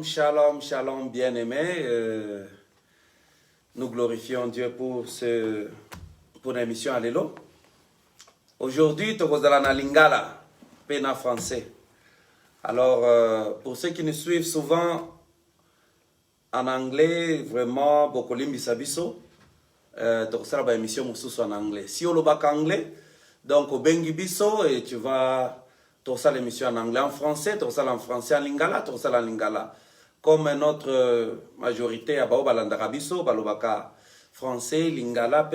Shalom, shalom, bien-aimés. Nous glorifions Dieu pour l'émission Allélo. Aujourd'hui, tu vas à Lingala, pena français. Alors, pour ceux qui nous suivent souvent en anglais, vraiment, beaucoup l'imbisabiso, tu vas à l'émission en anglais. Si on le bac anglais, donc au Bengibiso, et tu vas à l'émission en anglais, en français, tu vas en français, en Lingala, tu vas en Lingala. Comme notre majorité à Baobalandarabiso, Balobaka français, Lingala,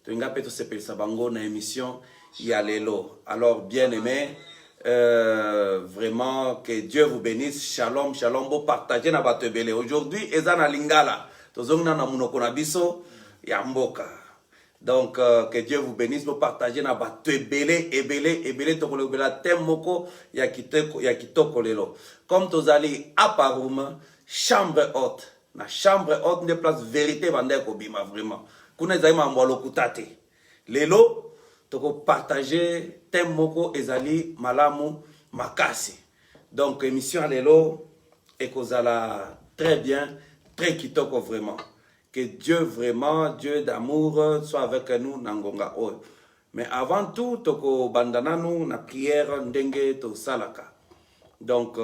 tu vas tout ce Sabango dans l'émission Yalelo. Alors, bien aimé, vraiment que Dieu vous bénisse. Shalom, shalom, beau partager na batebele. Aujourd'hui, ezana Lingala. Tozongna na munokonabiso Yamboka. Donc, que Dieu vous bénisse, vous partagez na batebele, ebele, tokolobela temoko yakitoko lelo. Comme tozali aparum, chambre haute. Na chambre haute, ne place vérité bande kobima vraiment. Kuna ezali mambo kutate. Lelo, toko partager temoko ezali malamu makasi. Donc, émission lelo, ekozala très bien, très kitoko vraiment. Que Dieu vraiment, Dieu d'amour, soit avec nous, Nangonga Oyo. Mais avant tout, toko bandana nous, na prière, ndenge to salaka. Donc,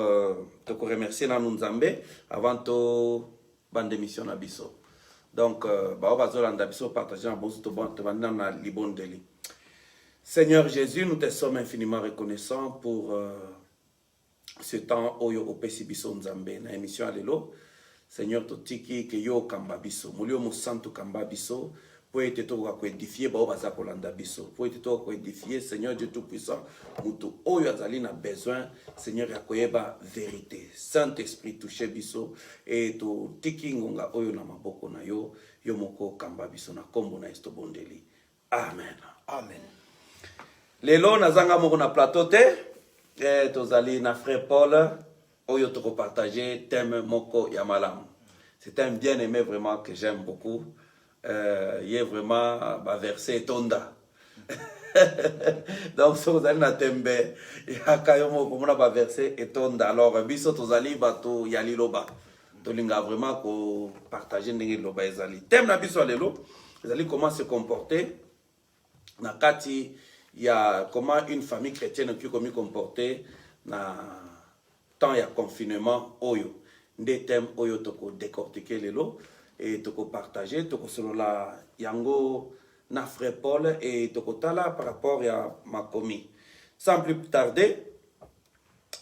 toko remercier na Nzambe, avant to bande mission na biso. Donc, bazolanda biso partager na bonso to bandana na libondeli. Seigneur Jésus, nous te sommes infiniment reconnaissants pour ce temps Oyo Opesi biso Nzambe na émission Allélo. Seigneur totiki ke yo kamba biso mulio musantu kamba biso pour être to ko édifier ba baza kolanda biso pour être to ko édifier Seigneur Dieu tout puissant mutu oyo azali na besoin Seigneur ya koyeba vérité Saint-Esprit toucher biso et to tiki ngonga oyo na maboko na yo yo moko kamba biso na kombo na esto bondeli. Amen. Amen. Lelo nazanga moko na plateau te tozali na frère Paul Oyo toko partager thème moko yamalam. C'est un bien aimé vraiment que j'aime beaucoup. Il est vraiment verset tonda. Donc si vous allez na tembe, yakayomo komona verset tonda. Alors biso tozali bato yaliloba. Tolinga vraiment ko partager ndenge loba ezali. Thème na biso lelo, ezali comment se comporter na kati ya comment une famille chrétienne peut comment comporter na temps ya confinement oyo nde thème oyo toko décortiquer lelo et toko partager toko solola yango na frère Paul et toko tala par rapport à makomi sans plus tarder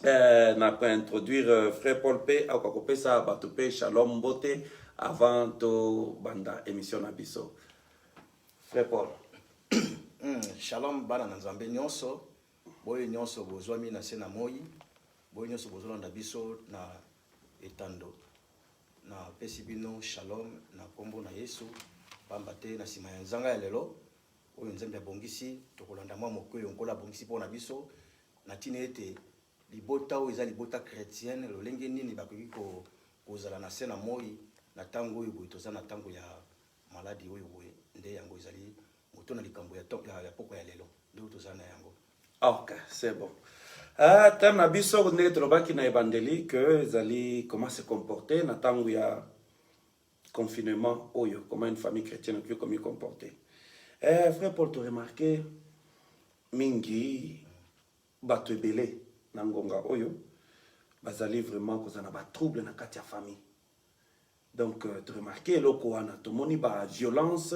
n'a pas introduire frère Paul P a kokopé ça batopé shalom bote avant to banda émission na biso frère Paul Shalom bana na Nzambe nyonso boye nyonso bozwami na sena moi boye nyonso bozolanda biso na etando na pesi bino shalom na kombo na Yesu pamba te na sima ya nzanga ya lelo oyo Nzambe abongisi tokolanda mwa mokoyo nkola bongisi pona biso na tine ete libota oyo eza libota chrétienne lolenge nini bakoki kozala na sena moi na tango oyo boye toza na tango ya maladi oyo boye nde yango ezali moto na likambo ya poko ya lelo nde toza na yango. Ok, c'est bon. Thème na biso ndenge tolobaki na ebandeli que zali comment se comporter na tango ya confinement oyo comment une famille chrétienne peut comment comporter. Frère Paul tu remarqué mingi bato ebele na ngonga oyo bazali vraiment kozana ba trouble na kati ya famille. Donc tu remarqué loko wana tomoni ba violence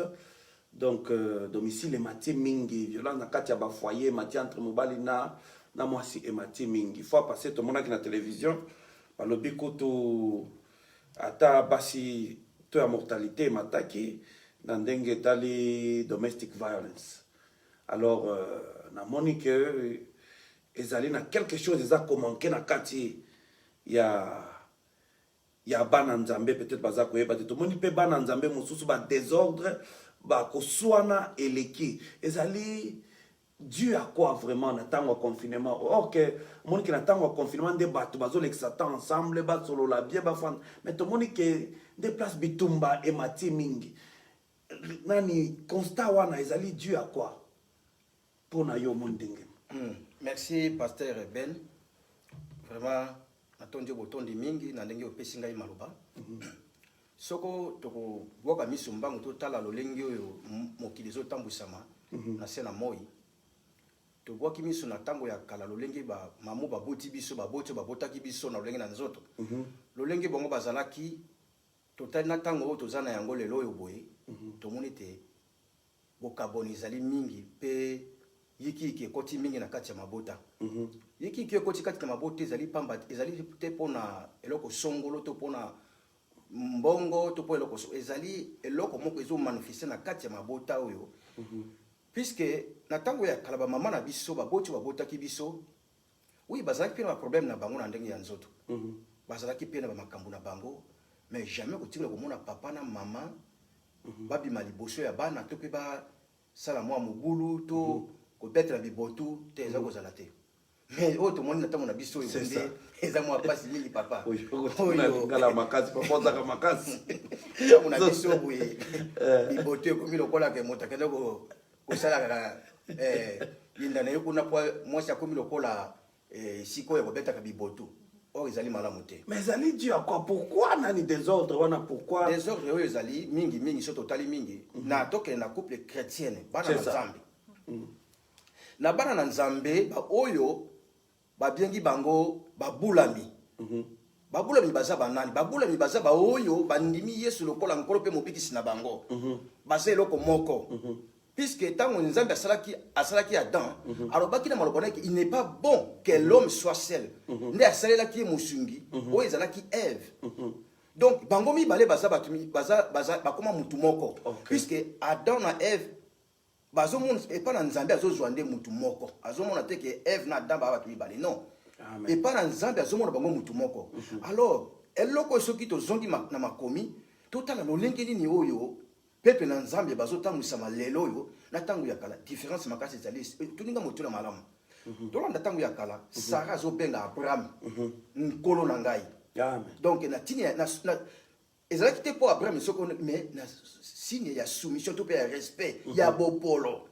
donc domicile matie mingi violence na kati ya ba foyer matie entre mobali na mwasi emati mingi fois passé to mona ki na télévision balobi kutu ata basi to ya mortalité mataki na ndenge tali domestic violence. Alors na moni que ezali na quelque chose eza komanke na kati ya bana Nzambe peut-être baza koyeba te to moni pe bana Nzambe mosusu ba désordre ba koswana eleki ezali Dieu à quoi vraiment n'attend au confinement? Or que mon qui n'attend au confinement des bateaux bazo l'exatan ensemble bat solo la bien bafan mais tout mon qui des places bitumba et mati mingi nani constat wana ezali Dieu à quoi pour na yo mondenge. Merci pasteur Ben, vraiment natondi botondi mingi na ndenge opesi ngai maloba. Soko toko boka miso mbangu totala lolenge oyo mokili ezotambwisama na se na moi. Tobwaki miso na tango ya kala lolenge ba mamu baboti biso babotaki biso na lolenge na nzoto. Lolenge bongo bazalaki totali na tango oyo tozana yango lelo oyo boye. Tomoni te bokaboni ezali mingi pe yiki ekoti mingi na kati ya mabota. Yiki ekoti kati na mabota ezali pamba ezali te pona eloko songolo to pona mbongo to po eloko ezali eloko moko ezo manifester na kati ya mabota oyo. Puisque na tango ya kala ba mama na biso babotaki biso. Oui, bazalaki pe na problème na bango na ndenge ya nzoto. Bazalaki pe na ba makambo na bango, mais jamais kotinga komona papa na mama babima liboso ya bana to pe ba sala mwa mobulu to kobetela bibotu te eza kozala te. Mais oto moni na tango na biso yo nde eza mwa pasi mingi papa. Oyo ngala makasi papa za makasi. Tango na biso boye bibotu komi lokola ke motakenda ko sala yinda na yoko na kwa mwasi akomi lokola siko ya kobeta ka bibotu. Or ezali malamu te. Mais ezali dû à quoi? Pourquoi nani désordre wana pourquoi? Désordre oyo ezali mingi so totali mingi. Na toke na couple chrétienne bana na Nzambe. Na bana na Nzambe ba oyo ba biengi bango babulami. Babulami baza banani? Babulami baza ba oyo bandimi Yesu lokola nkolo pe mobikisi na bango. Baza eloko moko. Puisque tant que Nzambe asalaki Adam, alors baki na malobona il n'est pas bon que l'homme soit seul. Nde asalaki musungi, o ezalaki Ève. Donc bango mi balé baza bakoma mutu moko. Puisque Adam na Ève bazo mon et pas na Nzambe azo zwande mutu moko. Azo mona te que Ève na Adam ba batumi balé non. Et pas na Nzambe azo mona bango mutu moko. Alors eloko soki to zongi na makomi, totala lolenge nini oyo peuple na Nzambe bazotambwisama lelo yo na tango ya kala différence makasi ezali tuninga moto na malamu. Tolanda tango ya kala Sarah azobenga Abraham nkolo na ngai. Donc na tini na ezalaki te po Abraham soko mais na signe ya soumission to pe ya respect ya bopolo.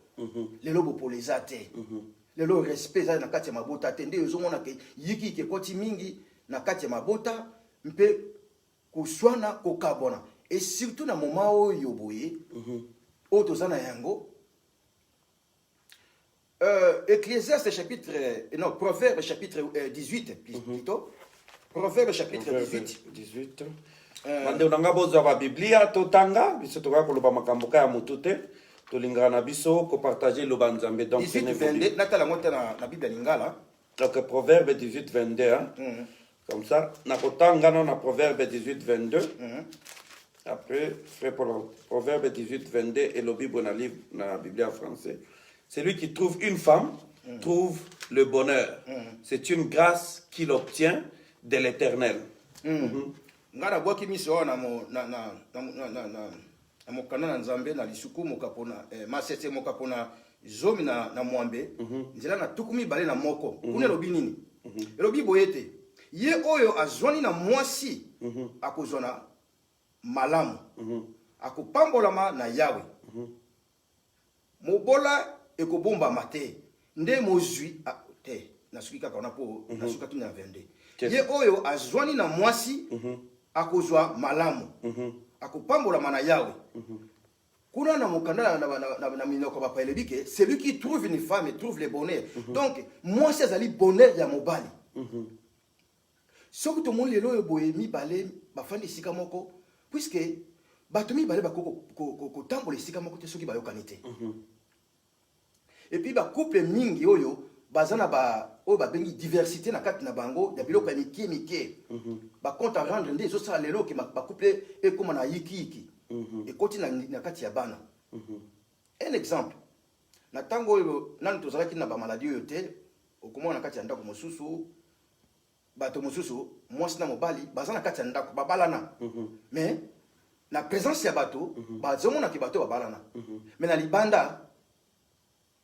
Lelo bopolo ezate. Lelo respect za na kati ya mabota te nde ezomona ke yiki ke koti mingi na kati ya mabota mpe kuswana kokabona. Et surtout dans le moment où yoboye, yango, Ecclésiaste chapitre, non, Proverbe chapitre 18, plutôt. Proverbe chapitre 18. Mande unanga bozo ba Biblia totanga, biso toka koloba makambo ya mutute, tolingana biso ko partager lo banzambe donc 18 22 natala ngota na Bible lingala. Donc Proverbe 18 22 hein. Comme ça, na kotanga na Proverbe 18 22. Après, frère Paul, Proverbe 18, 22 et le Bible dans la Bible en français. Celui qui trouve une femme trouve le bonheur. C'est une grâce qu'il obtient de l'Éternel. Ngara boki miso na mokana na Nzambe na lisuku mokapona masese mokapona zomi na mwambe nzela na tukumi bale na moko kuna lobi nini lobi boyete ye oyo azwani na mwasi akozona malamu akopambolama na Yawe mobola ekobomba mate nde mozwi te nasuki kaka na po nasuka tuna 22 ye oyo azwani na mwasi akozwa malamu akopambolama na Yawe kuna na mokanda na minoko ba paelebike celui qui trouve une femme trouve le bonheur donc mwasi azali bonheur ya mobali soki to mon lelo yo boye mi balé bafandi sika moko puisque batumi balé ko tambola sika moko te soki bayokani te et puis ba couple mingi oyo bazana ba oyo ba bengi diversité na kati na bango ya biloko ya mike ba compte à rendre nde zo sala lelo ke ba couple e koma na yiki et koti na kati ya bana un exemple na tango oyo nani tozalaki na ba maladie oyo te okomona na kati ya ndako mosusu bato mosusu mwasi na mobali bazana kati ya ndako babalana mais na présence ya bato bazomona ki bato babalana mais na libanda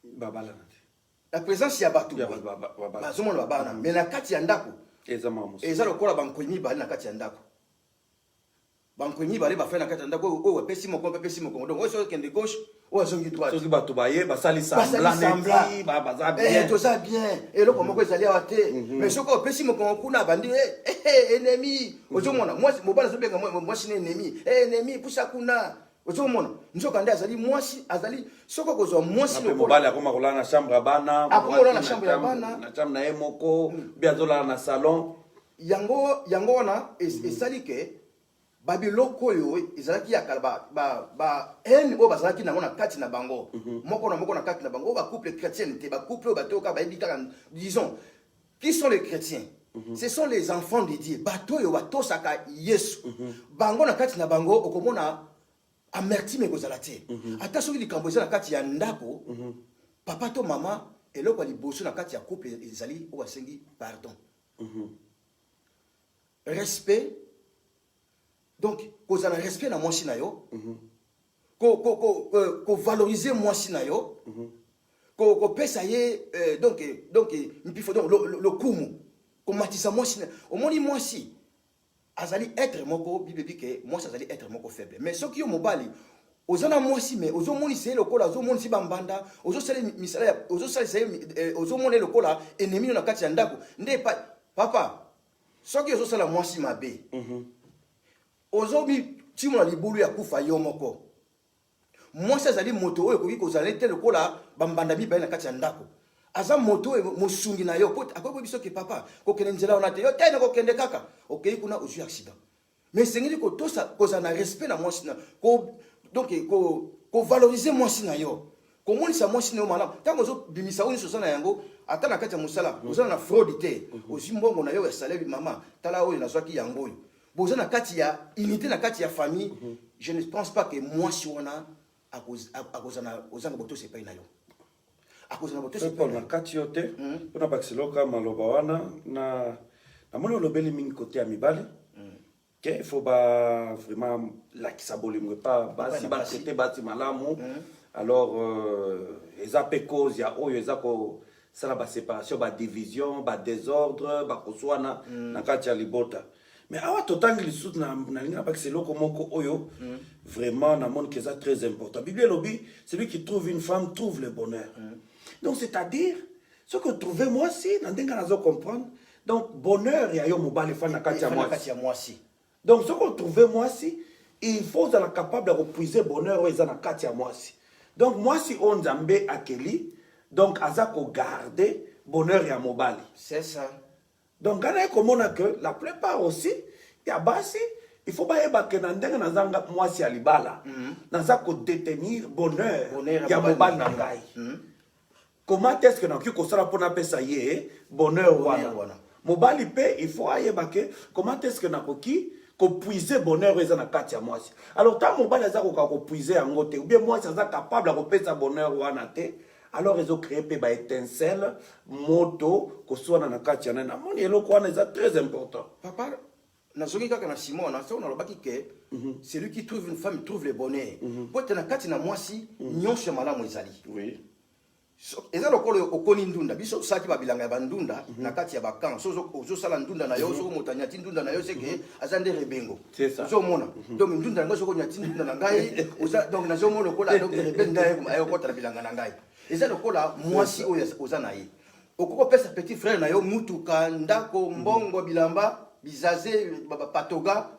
babalana la présence ya bato bazomona babalana mais na kati ya ndako eza lokola bankoimi bali na kati ya ndako bankwemi bale bafai na kati ya ndako oyo apesi mokongo apesi mokongo donc oyo soki okende gauche oyo azongi droite soki bato baye basali semblant baza bien toza bien eloko moko ezali awa te mais soki opesi mokongo kuna bandi ennemi ozomona mobali azobenga mwasi na ennemi pusa kuna ozomona nzoka nde azali mwasi azali soki okozwa mwasi mobali akoma kolala na chambre ya bana akomola na chambre ya bana na chambre na ye moko mpe azolala na salon yango wana esali ke babiloko oyo ezalaki ya kala haine oyo bazalaki nango na kati na bango moko na moko na kati na bango oyo bacouple chrétienne te bacouple oyo batoyoka bayebi kaka disons qui sont les chrétiens ce sont les enfants de Dieu bato oyo batosaka yesu bango na kati na bango okomona amertime ekozala te ata soki likambo eza na kati ya ndako papa to mama eloko ya liboso na kati ya couple ezali oyo basengi pardon respect. Donc, kozala respect na mwasi na yo, ko valoriser mwasi na yo, ko pesa ye donc il faut donc le kumu, ko matisa mwasi na. Omoni mwasi azali être moko bibebi ke mwasi azali être moko faible. Mais soki yo mobali ozana mwasi mais ozomoni se lokola ozomoni si bambanda, ozosala misala ozosala se ozomoni lokola ennemi na kati ya ndako. Nde papa soki ozosala mwasi mabe. Ozomi timona libulu ya kufa yo moko mwasi azali moto oyo koki kozala te lokola bambanda mibale na kati ya ndako aza moto oyo mosungi na yo akoki biso ke papa kokende nzela wana te yo te na kokende kaka okei kuna ozwi accident mais sengeli kotosa kozala na respect na mwasi na donc ko valoriser mwasi na yo komonisa mwasi na yo malamu ntango ozobimisa oyo nyonso oza na yango ata na kati ya mosala ozala na fraude te ozwi mbongo na yo ya salaire mama tala oyo nazwaki yango oyo boza na kati ya unité na kati ya famille je ne pense pas que mwasi wana akozana ozanga boto sepai na yo akozana boto sepai na kati yo te mpona bakiseloka maloba wana na moni olobeli mingi kote ya mibali ke il faut vraiment lakisa bolingo epa basi batraite basi malamu alors eza mpe cause ya oyo eza kosala baséparation badivision badésordre bakoswana na kati ya libota. Mais awa totangi lisusu na linga na bakisi eloko moko oyo vraiment na monde que ça très important. Bible lobi, celui qui trouve une femme trouve le bonheur. Donc c'est-à-dire ce que trouver moi si nandenga nazo comprendre. Donc bonheur ya yo mobali fa na kati ya mwasi. Donc ce que trouver moi si il faut être capable de repuiser bonheur ou eza na kati ya mwasi. Donc mwasi on nzambe akeli donc aza ko garder bonheur ya mobali. C'est ça. Donc, quand on a que la plupart aussi, il y a basi, il faut pas que moi si alibala, naza ko détenir bonheur, ya mobali nangai. Comment est-ce que nous ko sala pona pesa ye bonheur wana. Mobali pe il faut ayeba que comment est-ce que nakoki ko puiser bonheur eza na kati ya mwasi. Alors tant mobali aza ko puiser yango te ou bien mwasi aza capable ko pesa bonheur wana te. Alors ils ont créé des étincelles, moto, que soit dans la quartier. Na moni eloko wana est très important. Papa, na zoki kaka na Simon, na so na lobaki ke celui qui trouve une femme trouve le bonheur. Pour te na kati na mwasi nyonso malamu ezali. Oui. Eza lokolo okoni ndunda biso saki babilanga ya bandunda na kati ya bakan so sala ndunda na yo so motanya ti ndunda na yo seke azande rebengo. C'est ça. So mona. Donc ndunda ngo so ko nyati ndunda na ngai donc na zo mona kola donc rebenga ayo kota na bilanga na ngai. Eza lokola mwasi oyo oza na ye okoko pesa petit frère na yo mutuka ndako mbongo bilamba bizaze patoga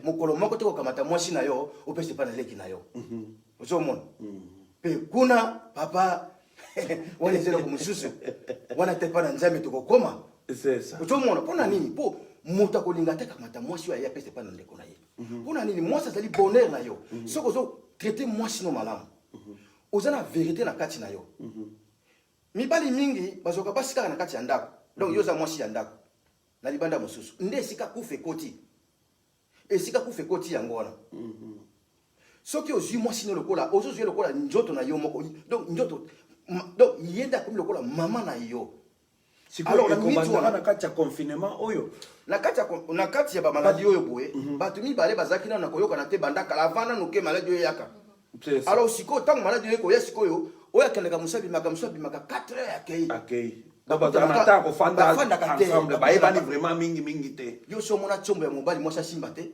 mokolo moko te kokamata mwasi na yo opesa pa na leki na yo ozomona pe kuna papa wana ezelo kumususu wana te pa na nzambe tokokoma c'est ça ozomona pona nini po moto akolinga te kamata mwasi oyo apesa pa na ndeko na ye pona nini mwasi azali bonheur na yo soko ozo traiter mwasi no malamu ozana vérité na kati na yo mibali mingi bazoka basika na kati ya ndako donc yoza mwasi ya ndako na libanda mosusu nde esika kufe koti yango wana soki ozwi mwasi no lokola ozozwi lokola njoto na yo moko donc njoto donc yenda comme lokola mama na yo alors la minute na kati ya confinement oyo na kati ya ba maladie oyo boye batu mibale bazaki na koyoka na te bandaka lavana nuke maladie oyo yaka. Alors siko tant maladie eko ya siko yo oya keleka musabi maka 4 heures akei baba na ko fanda ensemble ba ebani vraiment mingi te yo so mona chombo ya mobali mwasa simba te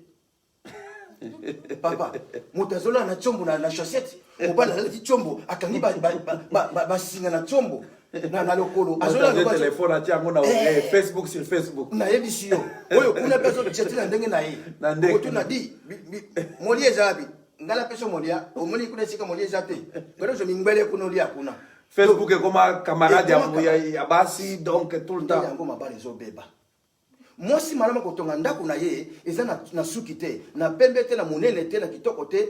papa motazola na chombo na chaussette mobala la chombo akangi ba singa na chombo na lokolo azola le téléphone atia ngo na Facebook sur Facebook na yebisi yo oyo kuna peso cheti na ndenge na ye na ndenge oto na di moli ezabi ngala peso molia omoni kuna sika moli ezate pero je mingbele kuna olia kuna Facebook est comme un camarade ya basi donc tout le temps yango mabali zo beba mwasi malama kotonga ndako na ye eza na suki te na pembe te na monene te na kitoko te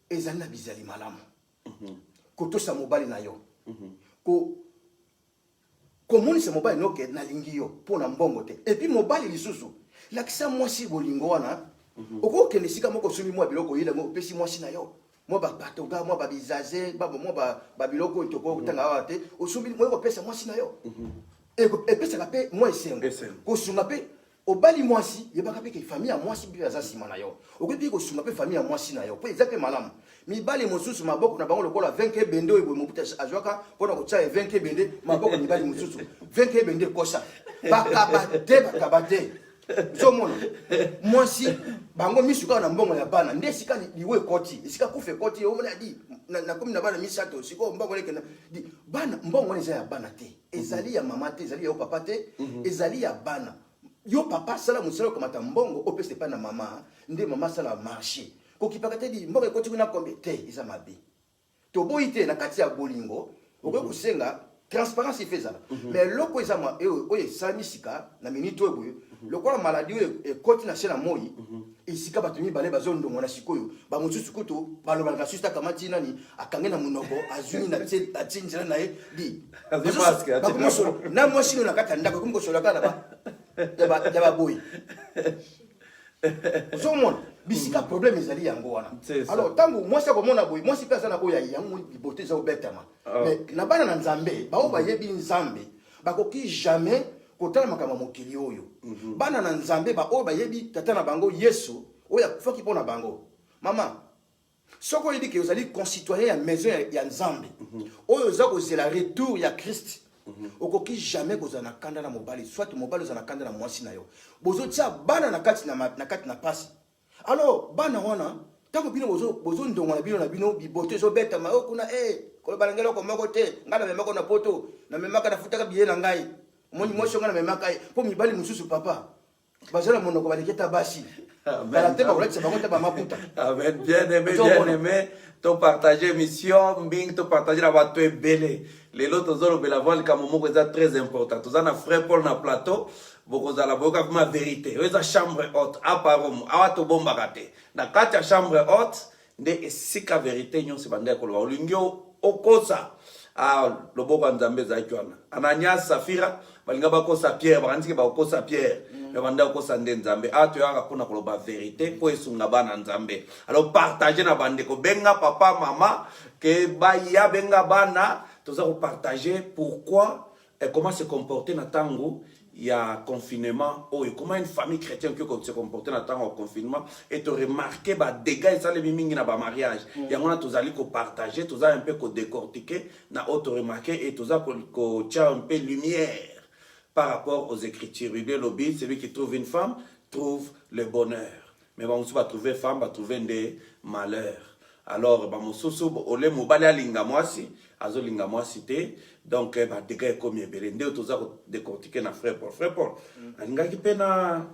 eza na bizali malamu kotosa mobali na yo komonisa mobali noke na lingi yo pona mbongo te et puis mobali lisusu lakisa mwasi bolingo wana okokende sika moko sumi mwa biloko yile mo pesi mwasi na yo mo ba patoga mo ba bizaze babo mo ba biloko ntoko kutanga wa te osumi mo ko pesa mwasi na yo et pesa ka pe mo esengo ko sunga pe obali mwasi yebaka pe ke famille ya mwasi bi aza sima na yo okopi ko sunga pe famille ya mwasi na yo po eza pe malamu mibali mosusu maboko na bango lokola 20 bende oyo moputa azwaka pona ko tsa 20 bende maboko mibali mosusu 20 bende kosa bakabate zomona mwasi bango misuka na mbongo ya bana nde sika liwe koti sika kufe koti o mona di na komi na bana misato siko mbongo leke na di bana mbongo eza ya bana te ezali ya mama te ezali ya papa te ezali ya bana yo papa sala musala komata mbongo opese pa na mama nde mama sala marché kokipaka te di mbongo ekoti kuna kombe te eza mabe to boite na kati ya bolingo okoki kusenga transparence ifezala mais loko eza mwa oyo esamisika na minute oyo lokola maladie oyo ekoti na sena moi esika bato mibale bazondongo na sikoyo bamosusu kutu balobaka susta kamati nani akange na munoko azuni na tinjira na ye di na mwasi no na kati ya ndako komi kosolaka na baboyi ozomona bisika problème ezali yango wana alors tango mwasi akomona boyi mwasi mpe aza na oyo yango libote eza obetama mais na bana na nzambe bao bayebi nzambe bakoki jamais kotala makambo mokili oyo bana na nzambe baoyo bayebi tata na bango yesu oyo akufaki mpo na bango mama soko oyebi ke ozali concitoyen ya maison ya nzambe oyo oza kozela retour ya Christ okoki jamais kozala na kanda na mobali soit mobali ozala na kanda na mwasi na yo bozotia bana na kati na pasi alors bana wana tango bino bozondongo na bino bibote ezobetama oyo kuna koloba ngelo ko moko te ngana memako na poto na memaka na futaka biye na ngai moni mwasi ngana memaka po mibali mususu papa bazala monoko baliketa basi bala te ba kolekisa bango te ba maputa amen bien aimé to partager mission mbing to partager na bato ebele lelo tozolo bela voile ka momoko eza très important tozana frère Paul na plateau bokozala boyoka kuma vérité oza chambre haute aparom awato bombaka te na kati ya chambre haute nde esika vérité nyonso banda koloba olingi okosa loboko ya nzambe ezalaki wana Ananias Safira balinga bakosa Pierre bakandiki bakosa Pierre mais banda kosa nde nzambe toyaka mpona koloba vérité po esunga bana nzambe alors partager na bandeko benga papa mama ke baya benga bana toza kopartager pourquoi et comment se comporter na tango il y a confinement comment une famille chrétienne qui se comporter dans temps au confinement et te remarquer ba dégâts ça les mingi na ba mariage et on a tous allé ko partager tous un peu ko décortiquer na auto remarquer et tous ko tia un peu lumière par rapport aux écritures il dit lobby celui qui trouve une femme trouve le bonheur mais on va trouver femme va trouver des malheurs alors ba mosusu ole mobali alinga mwasi azolinga mwasi te donc ba dégâts comme ebele nde toza ko décortiquer na frère Paul alingaki pe na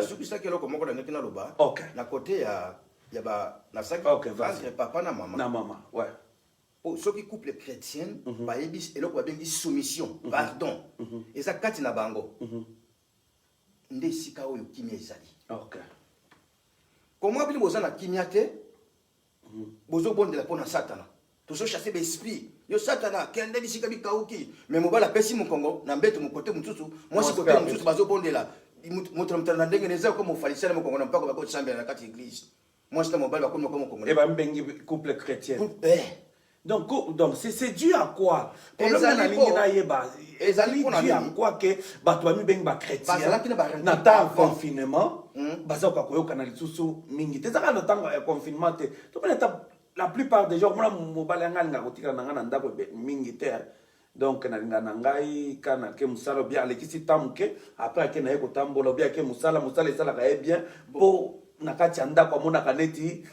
sukisa kelo komoko na ngaki na loba na côté ya ba na saki entre papa na mama ouais soki couple chrétien ba yebis eloko ba bengi soumission pardon eza kati na bango nde sika oyo kimia ezali comment bino boza na kimia te bozo bondela pona satana tozo chasser l'esprit yo satana kende bisika bikauki mais mobala pesi mukongo na mbeto mukote mutusu mwasi kote mutusu bazo bondela moto mtana ndenge neza ko mofalisana mukongo na mpako bako tsambela na kati église mwasi ta mobala ko mukongo et ba mbengi couple chrétien donc c'est dû à quoi problème na lingi na yeba ezali dû à quoi que bato ba mbengi ba chrétien na ta confinement baza ko koyoka na lisusu mingi te zaka na tango confinement te to pena la plupart des gens mobali anga linga kotika na ngana ndako mingi te donc na linga na ngai kana ke musala bien alekisi tamuke après ke na ye kotambola bien ke musala esala ka bien po na kati ya ndako amonaka neti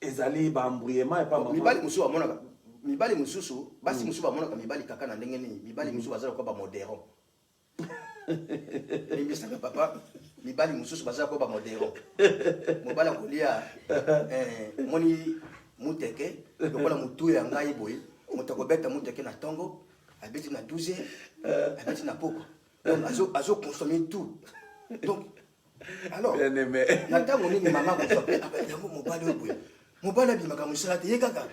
ezali baembrouillement et pas maman. Mibali mususu amonaka mibali mususu basi mususu amonaka mibali kaka na ndenge nini mibali mususu bazala ko ba modérant. Mimi sanga papa mibali mususu bazala ko ba modérant. Mobala kolia moni muteke lokola mutu ya ngai boy mutako beta muteke na tongo abeti na 12 abeti na poko. Donc azo consommer tout. Donc alors ntango nini mama ko fait yango mobali boy. Mobala bimaka musala te yekaka.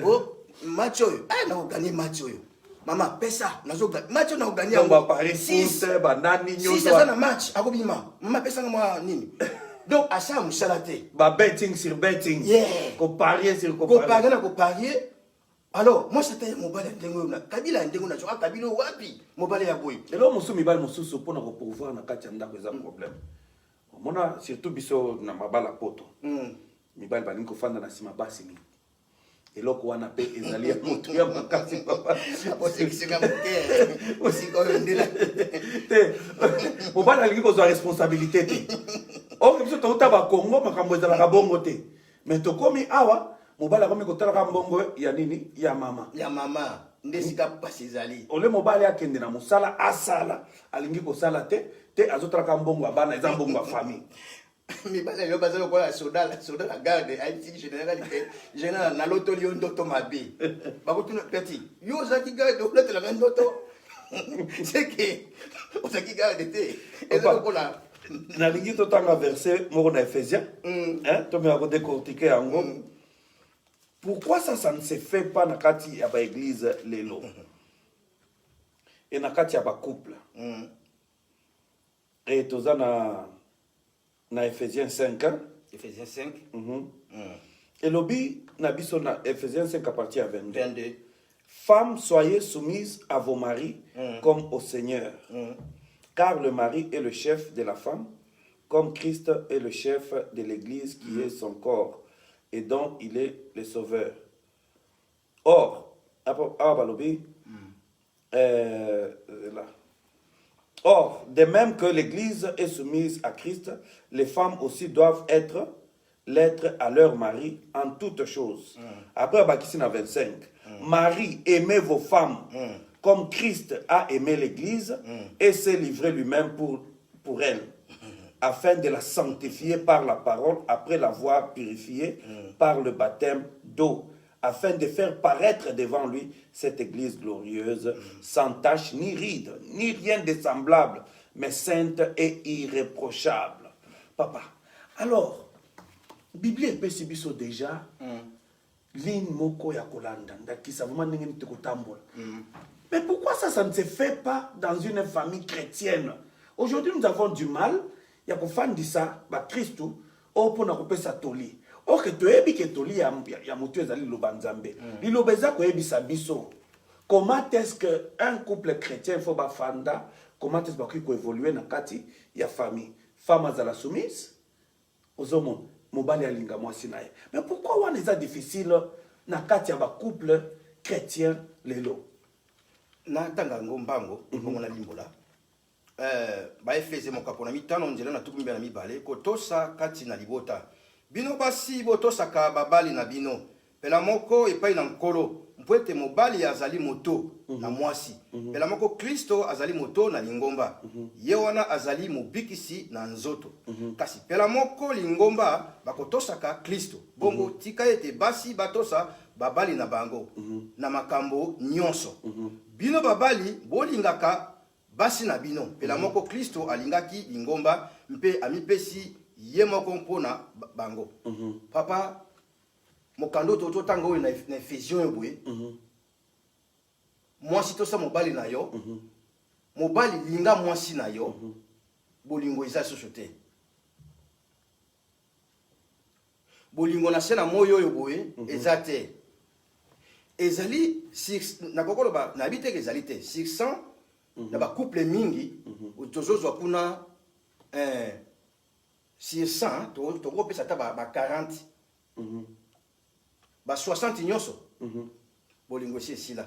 Oh match oyo na gagner match oyo. Mama pesa nazo match na gagner on va parier foot ba nani nyoso. Si ça na match akobima. Mama pesa ngwa nini. Donc à ça musala te. Ba betting sur betting. Ko parier sur ko parier. Ko parier na ko parier. Alors moi c'était mobala ndengo na kabila ndengo na choka kabila wapi mobala ya boy. Et là musu mibali mususu pona ko pouvoir na kati ndako eza problème. Mona surtout biso na mabala poto. Mibali balingi kofanda na sima basi mingi eloko wana pe ezali ya moto ya makasi papa aposekisenga moke osikoyo ndela te mobali alingi kozwa responsabilité te oke biso touta bakongo makambo ezalaka bongo te mais tokomi awa mobali akomi kotalaka mbongo ya nini ya mama nde sika pasi ezali ole mobali akende na mosala asala alingi kosala te azotalaka mbongo ya bana eza mbongo ya famille. Mibala yo bazalo ko la soda la garde haïti général na loto lion ndoto mabe bakotuna petit yo zaki garde o plate la ndoto c'est que o zaki garde te ezo ko la na lingi to tanga verset moko na Ephésiens to me ko décortiquer yango. Pourquoi ça ne se fait pas na kati ya ba église lelo et na kati ya ba couple et tozana na Ephésiens 5. Ephésiens 5. Et lobby na biso na Ephésiens 5 à partir à 22. Femmes, soyez soumises à vos maris comme au Seigneur. Car le mari est le chef de la femme, comme Christ est le chef de l'Église qui est son corps, et dont il est le sauveur. Or, là. Or, de même que l'Église est soumise à Christ, les femmes aussi doivent l'être à leur mari en toutes choses. Après, Bakissina 25. Marie, aimez vos femmes comme Christ a aimé l'Église et s'est livré lui-même pour elle, afin de la sanctifier par la parole après l'avoir purifiée par le baptême d'eau, afin de faire paraître devant lui cette église glorieuse, sans tache ni ride, ni rien de semblable, mais sainte et irréprochable. Papa, alors, Bible est sibiso déjà, ligne moko ya kolanda, qui savent te kotambola. Mais pourquoi ça ne se fait pas dans une famille chrétienne? Aujourd'hui, nous avons du mal, il y a qu'on fan de ça, bah Christou, au pour na sa toli. Or que tu es que toli ya mutu ezali lobanzambe. Lilobeza ko ebisa biso. Comment est-ce que un couple chrétien faut ba fanda, comment est-ce qu'il évoluer na kati ya famille? Femme azala soumise, ozomon mobali alinga mwasi naye. Mais pourquoi on est difficile na kati ya ba couple chrétien lelo? Na tanga ngombango bongo na limbola. Ba efeze mokapona mitano nzela na tukumbi na mibale ko tosa kati na libota. Bino basi botosaka babali na bino pela moko epai na nkolo mpwete mobali azali moto na mwasi pela moko Kristo azali moto na lingomba ye wana azali mobikisi na nzoto kasi pela moko lingomba bakotosaka Kristo bongo tika ete basi batosa babali na bango na makambo nyonso bino babali bolingaka basi na bino pela moko Kristo alingaki lingomba mpe amipesi ye moko mpona bango papa mokando to tango na Ephésiens eboye mwasi tosa mobali na yo mobali linga mwasi na yo bolingo eza société bolingo na sena moyo oyo boye eza te ezali na kokolo ba na bite ke ezali te 600 na ba couple mingi tozozwa kuna 600 to kopesa ta ba 40 ba 60 nyonso bolingo si sila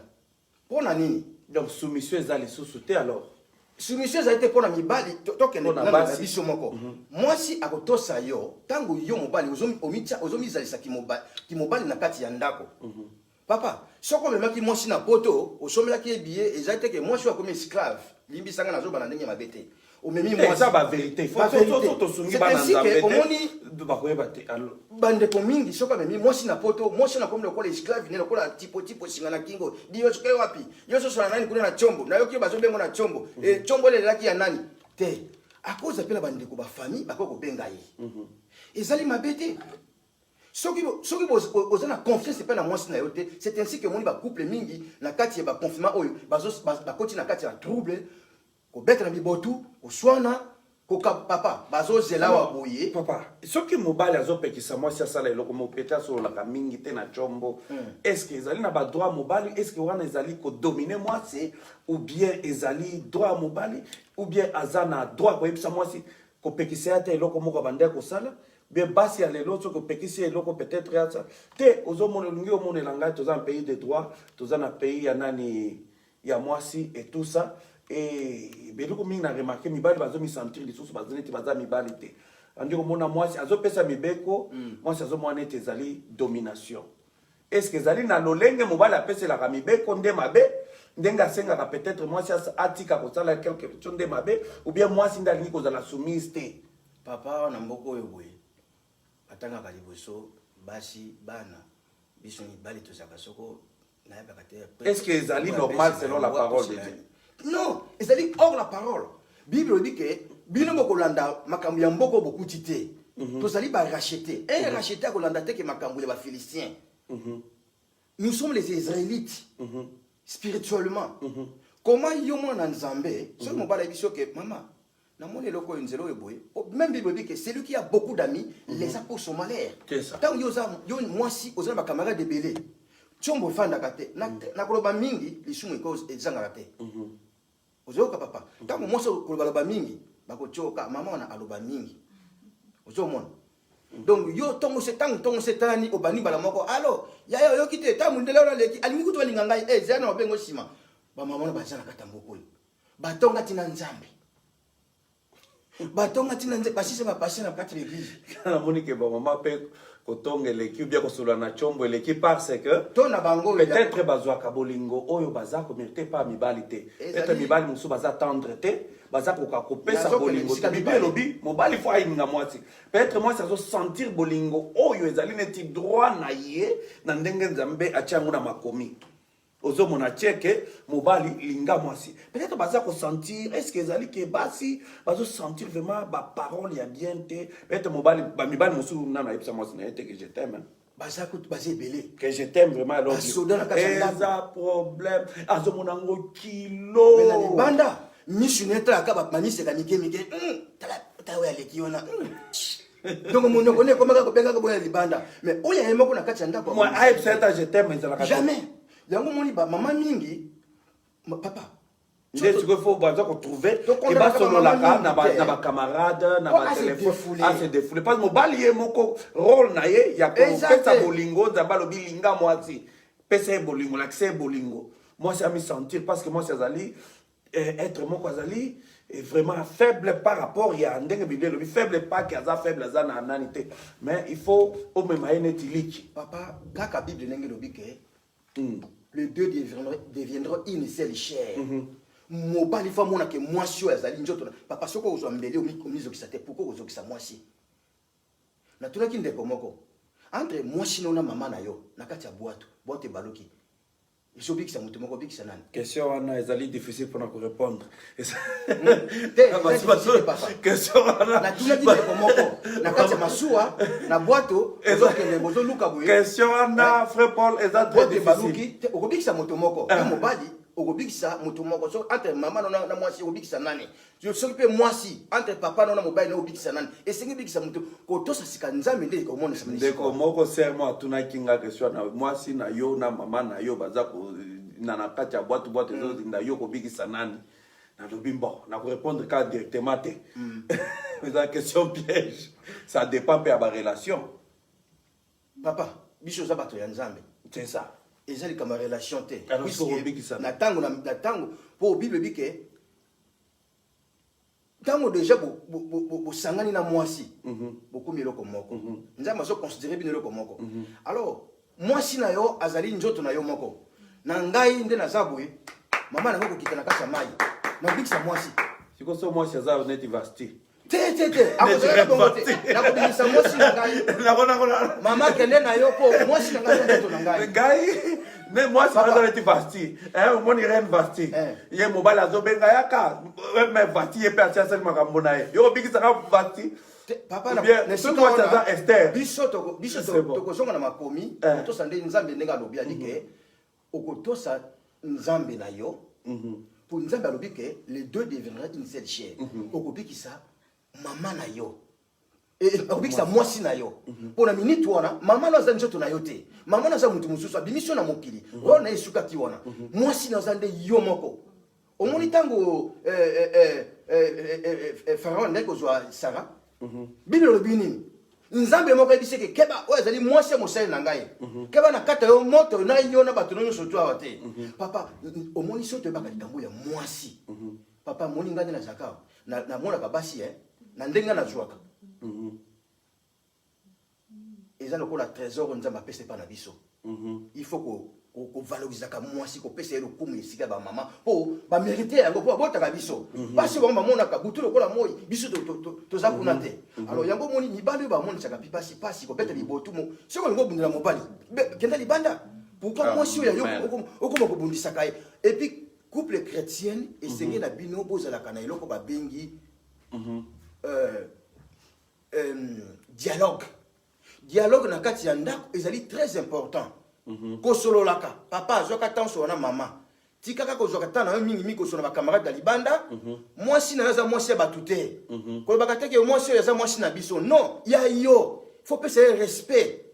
pona nini donc soumission ezali sous-souté alors soumission ezali te mpo na mibali tokende Mpona na basi. biso moko mwasi akotosa yo ntango yo mobali ozomizalisa kimobali na kati ya ndako papa soko omemaki mwasi na poto osomelaki ye billet ezali te ke mwasi oyo akomi esclave limbisanga nazobana ndenge mabe te omemi eza bavérité tosungi bana nzambe te bakoyeba te bandeko mingi soki amemi mwasi na poto mwasi na komi lokola esclave ne lokola tipo singa na kingo diyo soki wapi yo soso na nani kuna na chombo nayoki bazobengo na chombo chombo elelaki ya nani te akoza mpe na bandeko bafamille bakoki kobenga ye ezali mabe te soki oza na confiance mpe na mwasi na yo te c'est ainsi que omoni bacouple mingi na kati ya baconfinement oyo bakoti na kati ya trouble kobeta na bibotu koswana papa bazozela wa boye papa soki mobali azopekisa mwasi asala eloko mopete asololaka mingi te na chombo estce ezali na badroit mobali estce wana ezali kodomine mwasi ou bien ezali droit mobali ou bien aza na droit koyebisa mwasi kopekisa ya te eloko moko bande kosala bien basi ya lelo soki opekisi eloko peut-être yasa te ozomona olingi omonela ngai toza na pays de droit toza na pays ya nani ya mwasi et tout ça et beloko mingi na remarke mibali bazomisentir lisusu baza neti baza mibali te andi komona mwasi azopesa mibeko mwasi azomona neti ezali domination estce ezali na lolenge mobali apeselaka mibeko nde mabe ndenge asengaka peut-être mwasi atika kosala quelque chose nde mabe ou bien mwasi nde alingi kozala soumise te papa na mboka oyo boye atangaka liboso basi bana biso mibali tozalaka soko nayebaka te est-ce que ezali normal selon la parole de Dieu? Non, ezali hors la parole. Bible dit que bino bokolanda makambo ya mboko bokuti te. Tozali ba racheter. Et racheter kolanda te ke makambo ya ba philistien. Nous sommes les Israélites spirituellement. Comment yo mona nzambe, so mo bala biso ke mama na moni loko nzelo eboye. Même Bible dit que celui qui a beaucoup d'amis les a pour son malheur. C'est ça. Tant yo mwasi ozana ba camarade de belé. Chombo fanda kate na koloba mingi lisumu iko ezanga kate. Ozoka papa ntango mwasi kolobaloba mingi bakochoka mama wana aloba mingi ozomona donc yo tongo setani obani bala moko alo yaya yo kite tamu ndele ona leki alingi kutu balinga ngai zana obengo sima ba mama na bazana katamboko batonga tina nzambe basise ba passer na kati l'église kana moni ke ba mama pe kotonga eleki ou bien kosola na chombo eleki parce que to na bango peut-être bazwaka bolingo oyo baza komérite pa mibali te peut-être mibali mosusu baza tendre te baza koka kopesa bolingo te bible elobi mobali fo ayinga mwasi peut-être mwasi azosentir bolingo oyo ezali neti droit na ye na ndenge nzambe atia yango na makomi ozomona cheke mobali linga mwasi peut-être baza kosentir est-ce que ezali ke basi bazosentir vraiment baparole ya bien te peut-être mobali bamibali mosusu nano ayebisa mwasi na ye te que je t'aime que je t'aime vraiment alors eza problème azomonango kilo banda misu netalaka bamiseka mike tawe aleki yona donc monoko ne komaka kobenga boya libanda mais oya yemoko na kati ya ndako moi ayebisa je t'aime ezalaka jamais yango moni ba mama mingi papa nde sikoyo fo baza kotrouve ke basololaka na bacamarade na batelefone ase défoule parce mobali ye moko rôle na ye ya kopesa bolingo nzambe alobi linga mwasi pesa ye bolingo lakisa ye bolingo mwasi amisentir parce que mwasi azali être moko azali vraiment faible par rapport ya ndenge bible elobi faible pas ke aza faible aza na nani te mais il faut omema ye neti liki papa kaka bible ndenge elobi ke les deux deviendront une seule chair. Mobali fa mona ke mwasi oyo azali nzoto papa soko ozwa mbele omizokisa te pourquoi ozokisa mwasi na tunaki ndeko moko entre mwasi na mama na yo na kati ya boîte baloki isobikisa mutu moko bikisa nani question wana ezali difficile pour na ko répondre question wana na tunaki ndeko moko na kati ya masuwa na boîte ezokende bozo luka boye question wana frère Paul eza très difficile okobikisa mutu moko mobali okobikisa mutu moko so entre mama na mwasi okobikisa nani soki mpe mwasi entre papa na mobali na obikisa nani esengi bikisa mutu kotosa sika nzambe nde komonesa ndeko moko sermo atunaki nga question na mwasi na yo na mama na yo baza na kati ya boîte ezozinda yo kobikisa nani nalobi bon na korépondre ka directement te eza question piège ça dépend mpe ya barelation papa biso oza bato ya nzambe c'est ça ezali kama relation te na tango po bible bike tango déjà bosangani na mwasi bokomi eloko moko nzambe azoconsidere bino eloko moko alors mwasi na yo azali nzoto na yo moko na ngai nde naza boye mama nango kokita na kati ya mai nabikisa mwasi sikoso mwasi aza neti vasti te akozala bongo te nakobimisa mwasi na ngai mama kende na yo po mwasi na ngai nzoto na ngai mais moi c'est pas dans vasti mon irene vasti ye mobile azobenga yaka mais vasti ye pe acha sel makambo na ye yo bikisa na vasti papa na ne moi c'est dans Esther biso tokozonga na makomi tosa nde nzambe ndenge alobi alike okotosa nzambe na yo pour nzambe alobi ke les deux deviendront une seule chair okobikisa mama na yo okobikisa mwasi na yo mpona minute wana mama na aza nzoto na yo te mama na aza mutu mosusu abimisi na mokili oyo na esukaki wana mwasi na aza nde yo moko omoni ntango pharaon ndenge kozwa sara biblia elobi nini nzambe moko yebisi eke keba oyo azali mwasi ya mosali na ngai keba na kata yo moto na yo na bato nyonso to awa te papa omoni so toyebaka likambo ya mwasi papa moni ngai nde nazalaka namonaka basi na ndenge nazwaka eza lokola trésor nzambe apesa epa na biso il faut kovalorisaka mwasi kopesa ye lokumu esika bamama mpo bamérite yango mpo babotaka biso basi bango bamonaka butu lokola moi biso toza kuna te alors yango moni mibali oyo bamonisaka mpi pasi kobeta libotu soki olingi obundela mobali kenda libanda pourkui mwasi oyo yayo okoma kobundisaka ye et puis couple chrétienne esenge na bino bozalaka na eloko babengi dialogue na kati ya ndako ezali très important kosololaka papa azwaka ntanso wana mama tikaka kozwaka ntan na yo mingi kosola bakamarade ya libanda mwasi na yo aza mwasi ya bato te kolobaka teke mwasi oyo aza mwasi na biso non ya yo faut pesa ye respect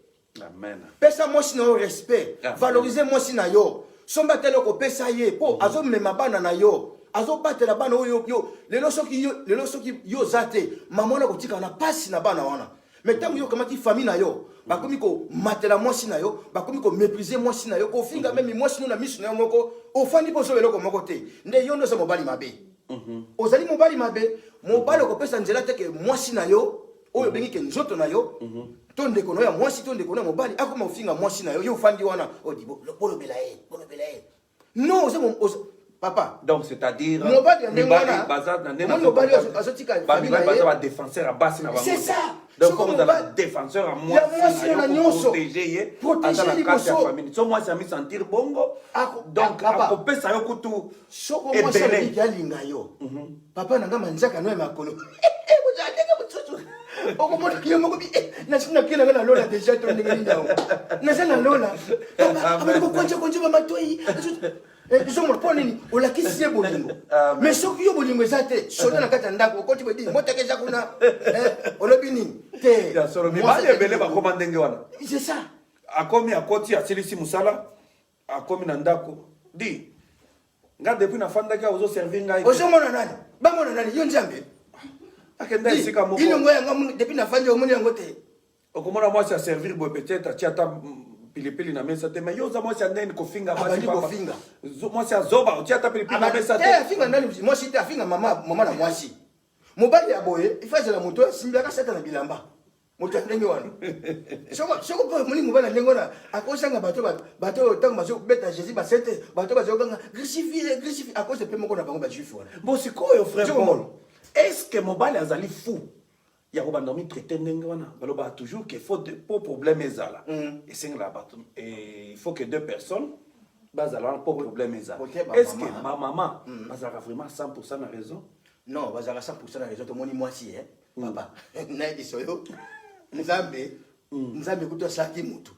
pesa mwasi na yo respect valorize mwasi na yo somba tele kopesa ye mpo azomema bana na yo azobatela bana oyo lelo soki yo za te mama wana kotika na pasi na bana wana mais ntango yo okamati famille na yo bakomi komatela mwasi na yo bakomi koméprize mwasi na yo kofinga meme mwasi no na miso na yo moko ofandi mpo ozwa eloko moko te nde yo nde oza mobali mabe ozali mobali mabe mobali okopesa nzela teke mwasi na yo oyo obengi ke nzoto na yo to ndeko na yo ya mwasi to ndeko na yo mobali akoma ofinga mwasi na yo yo ofandi wana bolobela ye non oza papa donc c'est-à-dire mobali ya ndenge wana mobali azotika famille na ye badéfenseur ya basi na bango c'est ça donc comme on a défenseur à moi protéger ye ata na kati ya famille so moi ça me sentir bongo donc akopesa yo kutu soko moi ça veut dire alinga yo papa nanga manzaka no ya makolo ozateka mutsutu okomona kiyo moko bi nasina kila ngana lola déjà to ndenge ndao nasana lola papa konja ba matoi Nous pour nini olakisi ye bolingo mais soki yo bolingo eza te soda na kati ya ndako okoti bodi moteke eza kuna olobi nini te mibali ebele bakoma ndenge wana c'est ça akomi akoti asilisi musala akomi na ndako di nga depuis nafandaki ozoservir ngai ozomona nani bamona nani yo nzambe akenda esika moko ilongo yango depuis nafandi omoni yango te okomona mwasi aservir boye peut-être atia ata pilipili na mesa te mais yo za mwasi andeni kofinga basi kofinga mwasi azoba otia ata pilipili na mesa te afinga ndani mwasi te afinga mama na mwasi mobali ya boye ifaze la moto simbiaka sata na bilamba moto ndenge wana soko pa moni mobali na ndenge wana akosanga bato tango bazo beta Jésus basete bato bazo ganga crucifie à cause de pe moko na bango ba juif wana bon sikoyo frère Paul est-ce que mobali azali fou ya ko bandomi traiter ndenge wana baloba toujours qu'il faut de pour problème ezala et c'est la bato et il faut que deux personnes bazala pour problème ezala est-ce que ma maman bazala vraiment 100% na raison non bazala 100% na raison to moni mwasi papa na disoyo nzambe kuto saki mutu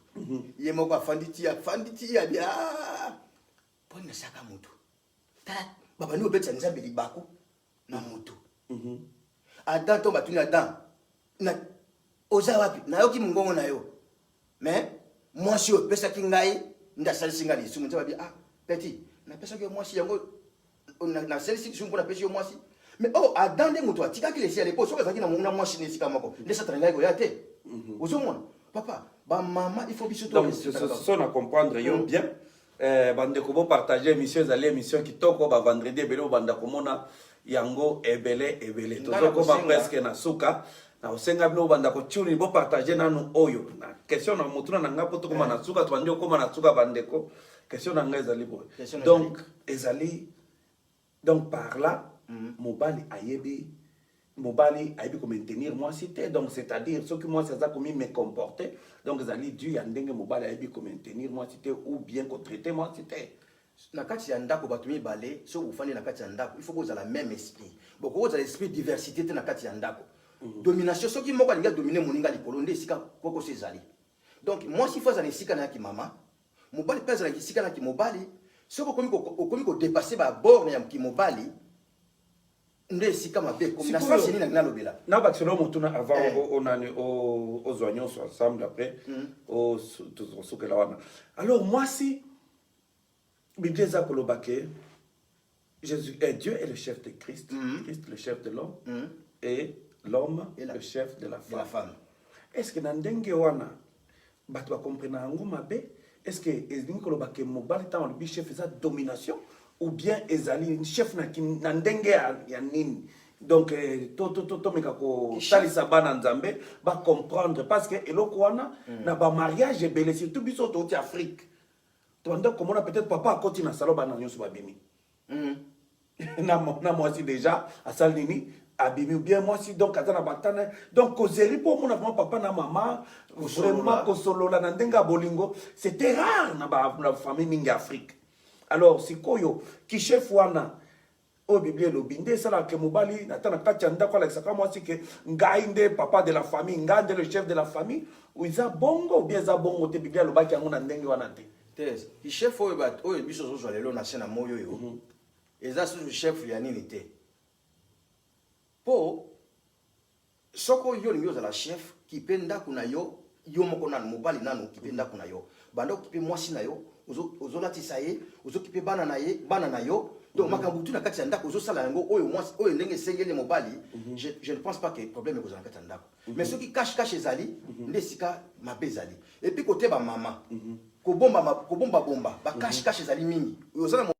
ye moko afanditi ya bia pona saka mutu ta baba ni obetsa nzambe libako na mutu Adam to batuni Adam na oza wapi na yoki mungongo na yo mais mwasi o pesa kingai nda salisi ngali sumu nzaba petit na pesa ke mwasi yango na salisi sumu na pesa yo mwasi mais Adam de mutu atika ki lesi ale po soka zaki na mwasi ne sika mako ndesa trangai ko yate ozomona papa ba mama il faut biso to donc ça on a comprendre yo bien bande ko partager émission za l'émission qui toko ba vendredi belo banda komona yango ebele Ngana tozokoma kosenga. presque na suka na osenga bino banda kotiuni bo partager nanu oyo na question na mutuna na nga po tokoma na suka tobandi okoma na suka bandeko question na nga ezali boye Question na donc ezali donc par là mobali ayebi ko maintenir moi cité donc c'est-à-dire ce que moi c'est ça comme me comporter donc ezali dû ya ndenge mobali ayebi ko maintenir moi cité ou bien ko traiter moi cité na kati ya ndako bato mibale so ufandi na kati ya ndako il faut que la même esprit boko ozala esprit diversité te na kati ya ndako domination soki moko alinga dominer moninga likolo nde esika koko so ezali donc moi si faut azala esika na yaki mama mobali mpe azala esika na yaki mobali soki okomi kodepase baborne ya mobali nde esika mabe komi na sens nini na ngina lobela na bakisolo motuna avant onani ozwa nyonso ensemble après tozosukela wana alors moi si Bible eza koloba ke Jésus est Dieu est le chef de Christ, Christ le chef de l'homme et l'homme le chef de la femme. Est-ce que na ndenge wana bato bakomprena yango mabe? Est-ce que elingi koloba ke mobali ntango alobi chef eza domination ou bien ezali chef na ndenge ya nini? Donc tomeka kosalisa bana nzambe bacomprendre parce que eloko wana na bamariage ebele surtout biso toti Afrique tobanda komona peut-être papa akoti na salon bana nyonso babimi na mwasi déjà asali nini abimi ou bien mwasi donc aza na batana donc kozeli mpo omona vraiment papa na mama vraiment kosolola na ndenge ya bolingo c'était rare na famille mingi Afrique alors sikoyo kichef wana oyo biblia elobi nde esalaka ke mobali ata na kati ya ndako alakisaka mwasi ke ngai nde papa de la famille ngai nde le chef de la famille eza bongo ou bien eza bongo te biblia elobaki yango na ndenge wana te chef oyo biso ozozwa lelo na se na moyo oyo eza susu chef ya nini te mpo soko yo olingi ozala chef kipe ndako na yo moko nanu mobali nanu kipe ndako na yo banda okipe mwasi na yo ozolatisa ye ozokipe bana na yo donc makambo tu na kati ya ndako ozosala yango oyo mwasi oyo ndenge esengeli mobali je ne pense pas que problème ekozala na kati ya ndako mais soki cache ezali nde esika mabe ezali et puis kote bamama kobomba bakashe ezali mingi ozala ndako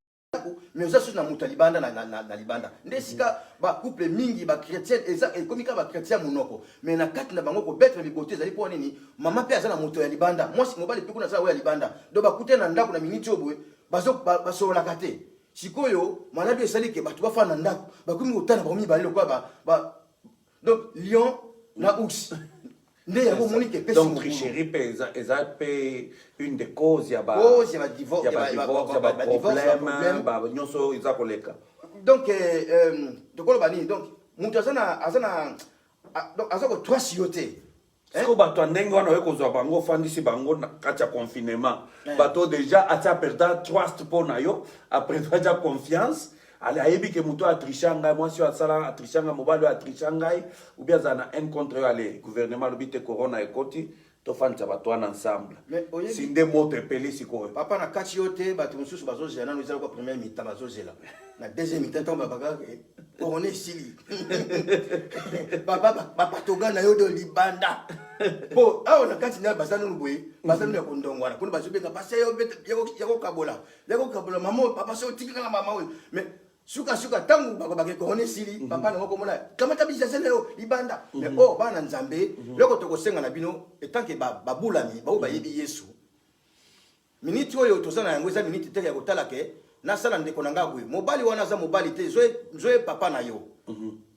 mais oza susu na moto ya libanda na libanda nde esika bacouple mingi bachrétien ekomika bachrétien monoko mais na kati na bango kobetre libote ezali mpo nini mama mpe aza na moto ya libanda mwasi mobali mpe kuna azala oyo ya libanda donc bakute na ndako na miniti oyo boye basololaka te sikoyo maladi esali ke bato bafana na ndako bakomi kotana bango mibale lokola donc lion na ours nde yango monique epesi donc tricherie pe eza pe une des causes ya divorce ya problème nyonso eza koleka donc tokoloba nini donc moto aza kotwasi yo te siko bato ya ndenge wana oye kozwa bango ofandisi bango na kati ya confinement bato déjà atia perda trust mpo na yo après atia confiance ayebi ke moto atrisha ngai mwasi oyo asala atrisha ngai mobali oyo atrisha ngai ou bien azala na un contre oyo ale gouvernement alobi te corona ekoti tofandisa bato wana ensemble si nde moto epeli sikoyo papa na kati yo te bato mosusu bazozela nano ezala kwa première mi-temps bazozela na deuxième mi-temps ntango babaka corona esili bapatoga na yo do libanda po awa na kati na baza nanu boye baza nanu ya kondongwana kuna bazobenga pasi yakokabola mama oyo papa so otikaka na mama oyo mais suka ntango bakobake corona esili papa nango komona kamata bisase na yo libanda mais oyo bana nzambe loko tokosenga na bino etanke babulami baoyo bayebi yesu miniti oyo toza na yango eza miniti te ya kotala ke nasala ndeko na nga boye mobali wana aza mobali te zoye papa na yo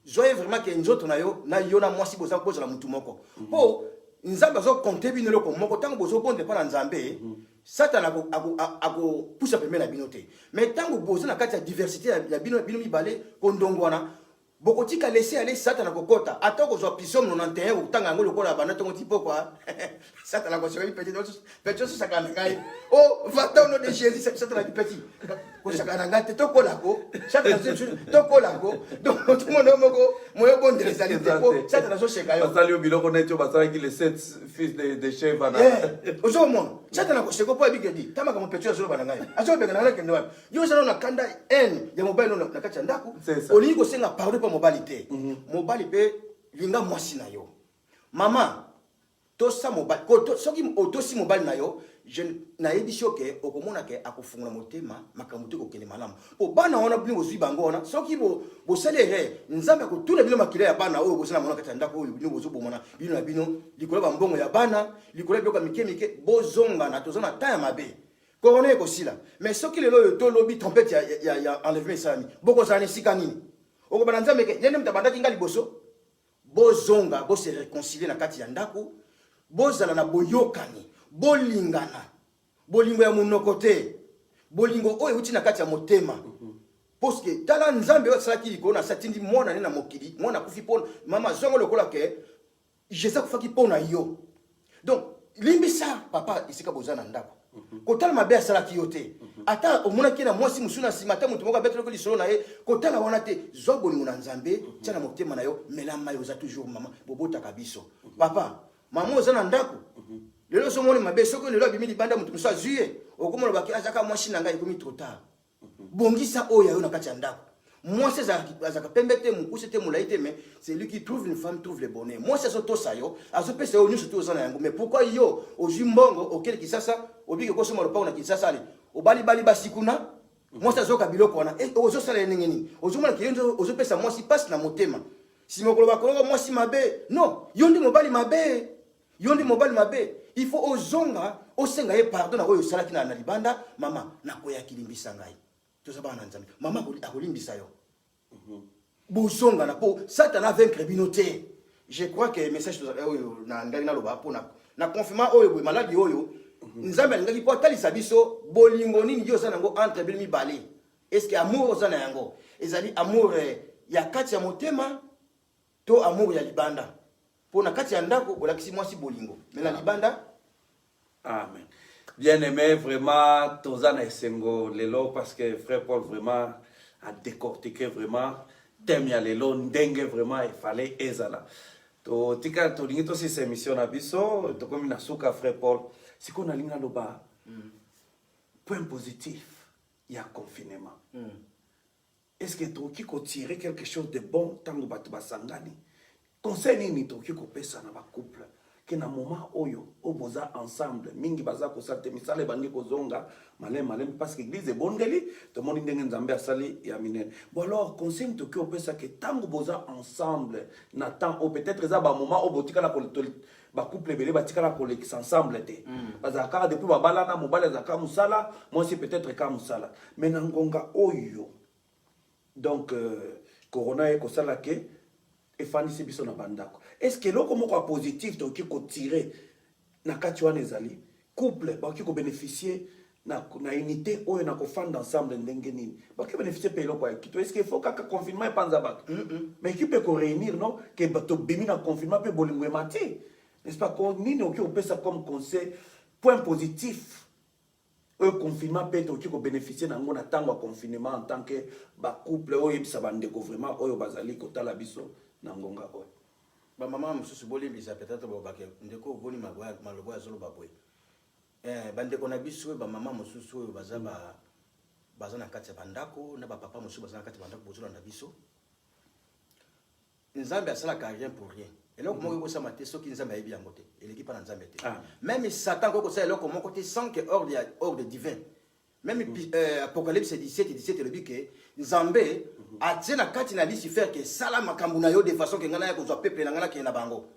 zoye vraiment ke nzoto na yo na mwasi bozala mutu moko po nzambe azokonte bino eloko moko ntango bozobonde mpa na nzambe satana akopusa pembeni na bino te mais ntango boza na kati ya diversité ya bino mibale kondongwana bokotika laisser aller satana kokota ata kozwa Psaume 91 kotanga yango lokola bana ntongo ti pokwa satana kosaka petit sosaka na ngai oh va au nom de Jésus satana ki petit kosaka na ngai te tokolako satana tokolako donc tout le monde moko moyo bondele sali te po satana soseka yo basali yo biloko neti oyo basalaki les 7 fils de Sheva na ozomona satana koseka po abikedi tamaka mo petit azoloba na ngai azobenga na ngai kende wapi yo sala na kanda n ya mobile na kati ya ndako olingi kosenga pardon pa mobali te mobali pe linga mwasi na yo mama to sa mobile soki otosi mobile na yo je na yebisio ke okomona ke akufungula motema makambo te kokende malamu po bana wana bino bozwi bango wana soki bo salere nzambe ko tuna bino makila ya bana oyo bozana mona katanda ko bino bozobomona bino na bino likolo ba mbongo ya bana likolo byoka mike bozonga na tozana ta ya mabe corona ko sila mais soki lelo yo to lobi tempête ya enlèvement sami boko zani sika nini oko bana nzambe ke yene mtabanda kinga liboso bozonga bo se réconcilier na kati ya ndako bozala na boyokani bolingana bolingo ya monoko te bolingo oyo uti na kati ya motema parce que tala nzambe wa sala kili kona satindi mona na mokili mona kufi pona mama zongo lokola ke jesa kufaki pona yo donc limbisa papa isika bozana ndako kotala mabe sala kiyote ata omona kina mwasi musuna simata mutu moka betelo ko lisolo na ye kotala wana te zo bolingo na nzambe tana motema na yo melama yo za toujours mama bobota kabiso papa mama ozana ndako lelo so moni mabe soko lelo bimi libanda mutu musa zuye okomona baki azaka mwasi nanga ikomi trop tard bongisa oya yo na kati ya ndako mwasi azaka pembe te mukuse te mulayi te mais c'est lui qui trouve une femme trouve le bonheur mwasi so to sayo azopesa yo nyuso to ozana yango mais pourquoi yo ozwi mbongo okele kisasa obike ko soma lopa na kisasa ali obali basikuna mwasi azoka biloko wana ozosala ndenge nini ozomona ke yo ozopesa mwasi passe na motema simokolo bakolonga mwasi mabe non yo ndi mobali mabe il faut ozonga osenga ye pardon na oyo salaki na libanda mama nakoya kilimbisa ngai tozaba na nzambe mama akolimbisa yo bozonga na po satana vaincre bino te je crois que message oyo na ngai na loba po na confirmer oyo boy maladi oyo nzambe alingaki po atalisa biso bolingo nini yo sana ngo entre bino mibale est-ce que amour ozana yango ezali amour ya kati ya motema to amour ya libanda pona kati ya ndako bolakisi mwasi bolingo mais na libanda amen bien aimé vraiment tozana esengo lelo parce que frère Paul vraiment a décortiqué vraiment thème ya lelo ndenge vraiment il fallait ezala to tika to lingi to si émission na biso to komi na suka frère Paul siko na linga loba point positif ya confinement est-ce que tu ko tirer quelque chose de bon tango batu basangani conseil nini to ko pesa na ba couple que na moment oyo oboza ensemble mingi baza ko sate misale bangi ko zonga malem parce que église bondeli to moni ndenge nzambe asali ya minene bon alors conseil to ko pesa que tango boza ensemble na temps ou peut-être za ba moment obotika na ba couple belé batika na collecte ensemble te baza ka depuis ba balana mobala za ka musala moi c'est peut-être ka musala mais na ngonga oyo donc corona e ko sala ke efandisi biso na bandako est-ce que loko moko positif to ki ko tirer na kati wana ezali couple ba ki ko bénéficier na unité oyo na ko fanda ensemble ndenge nini ba ki bénéficier pe loko ya kito est-ce que faut kaka confinement panza ba mais qui peut ko réunir non que bato bimi na confinement pe bolingo mati n'est-ce pas ko nini o ki o pesa comme conseil point positif au confinement peut to ki ko bénéficier na ngona tango confinement en tant que ba couple oyo bisa bandeko vraiment oyo bazali ko tala biso na ngonga oyo ba mama mususu bolimbisa peut-être bo bake ndeko boni malobo ya zolo baboy bandeko na biso ba mama mususu oyo baza na kati ya bandako na ba papa mususu baza na kati ya bandako bozolo na biso nzambe asalaka rien pour rien eloko moko ko sama te soki nzambe ayebi yango te eleki pa na nzambe te même satan ko sa eloko moko te sans que ordre divin même Apocalypse 17 le dit que nzambe atie na kati na Lucifer ke sala makambu na yo de façon que ngana ya kozwa peuple na ngana ke na bango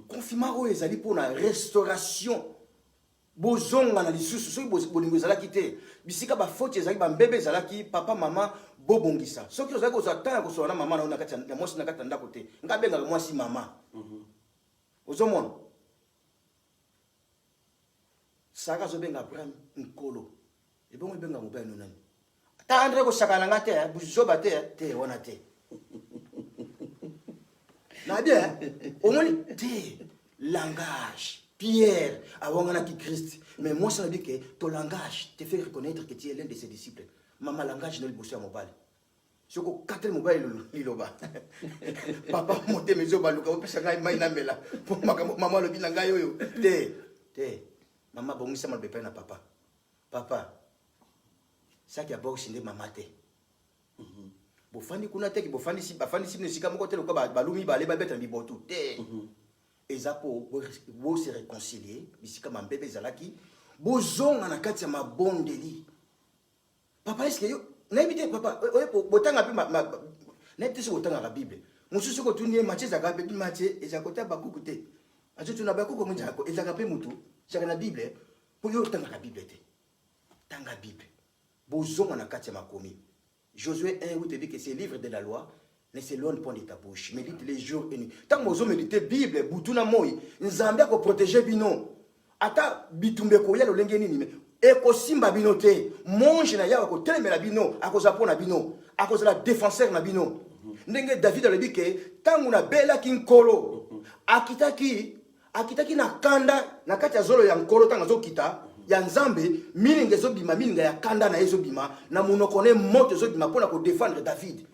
confinement oyo ezali pour na restauration bozonga na lisusu soki bolingo ezalaki te bisika ba faute ezali ba mbebe ezalaki papa mama bobongisa soki ozali kozwa temps kosola na mama na yo na kati ya mwasi na kati ya ndako te ngabenga mwasi mama ozomona saka zobenga Abraham nkolo ebongo ebenga mobali nani ta andre ko sakana ngate buzoba te wana te na bien au moins te langage Pierre awangana ki Christ mais moi ça veut dire que ton langage te fait reconnaître que tu es l'un de ses disciples maman langage ne le bosser à mobile soko quatre mobile liloba papa monte mezo baluka opesa ngai mai na mela pour maman le binanga yoyo te maman bongisa mal bepa na papa ça qui a beau sinde maman te bofandi kuna te ki bofandi si bafandi si ne sika moko te lokwa balumi bale ba beta bibotu te eza po bo se réconcilier bisika mambebe ezalaki bozonga na kati ya mabondeli. Papa est-ce que yo naibite papa botanga pe naibite se botanga la Bible mususu ko tunie Matthieu zaka pe Matthieu ezakota bakuku te azo tuna bakuku mo jako ezaka pe mutu zaka na Bible pour yo tanga la Bible te tanga Bible bozonga na kati ya makomi. Josué 1 où te dit que c'est livre de la loi ne s'éloigne point de ta bouche, médite les jours et nuits. Tant que vous méditez Bible, boutuna moi, nzambe ko protéger bino. Ata bitumbe ko yalo lengeni ni eko simba bino te. Monge na ya ko telemela bino, akoza pona bino, akoza la défenseur na bino. Ndenge David a dit que tangu na bela kinkolo, akitaki na kanda na kati ya zolo ya nkolo tanga zo kita. Ya nzambe mininga ezobima mininga ya kanda na ezobima na munoko ne moto ezobima pona ko défendre David.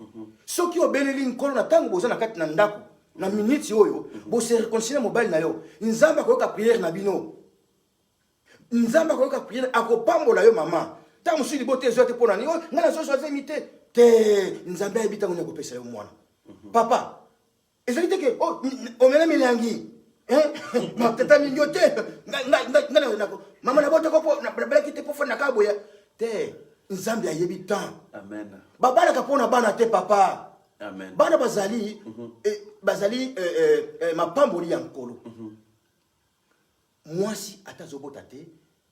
Soki obeleli nkolo na tango boza na kati na ndako na minute oyo bo se réconcilier mobile na yo nzambe akoyoka prière na bino nzambe akoyoka prière akopambola yo mama tango musu libote ezo te pona ni yo ngana zo zo imité te nzambe ayebita ngone kopesa yo mwana papa ezali te ke omela milangi tata minyote ngana mama na bote ko na blaki te po fona kaboya te nzambe ayebi temps. Amen. Babana kapona bana te papa. Amen. Bana bazali bazali mapamboli ya nkolo. Mwasi atazobota te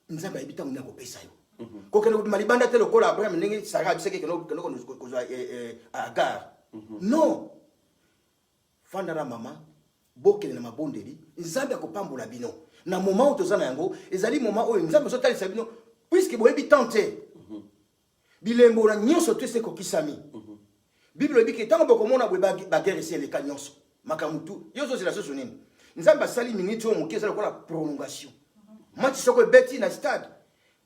nzambe ayebita ngona kopesa yo. Kokene ko malibanda te lokola Abraham ndenge Sarah biseke keno kozwa Agar. Non. Fandara mama bokele na mabondeli nzambe akopambola bino. Na moment tozana yango ezali moment oyo nzambe sotalisa bino puisque boyebi tante. Bilembo na nyonso te se kokisami. Bible dit que tant que komona bwe ba guerre c'est les kanyonso makamutu yozo c'est la chose nini. Nzamba sali minute o mokeza ko la prolongation. Match soko beti na stade.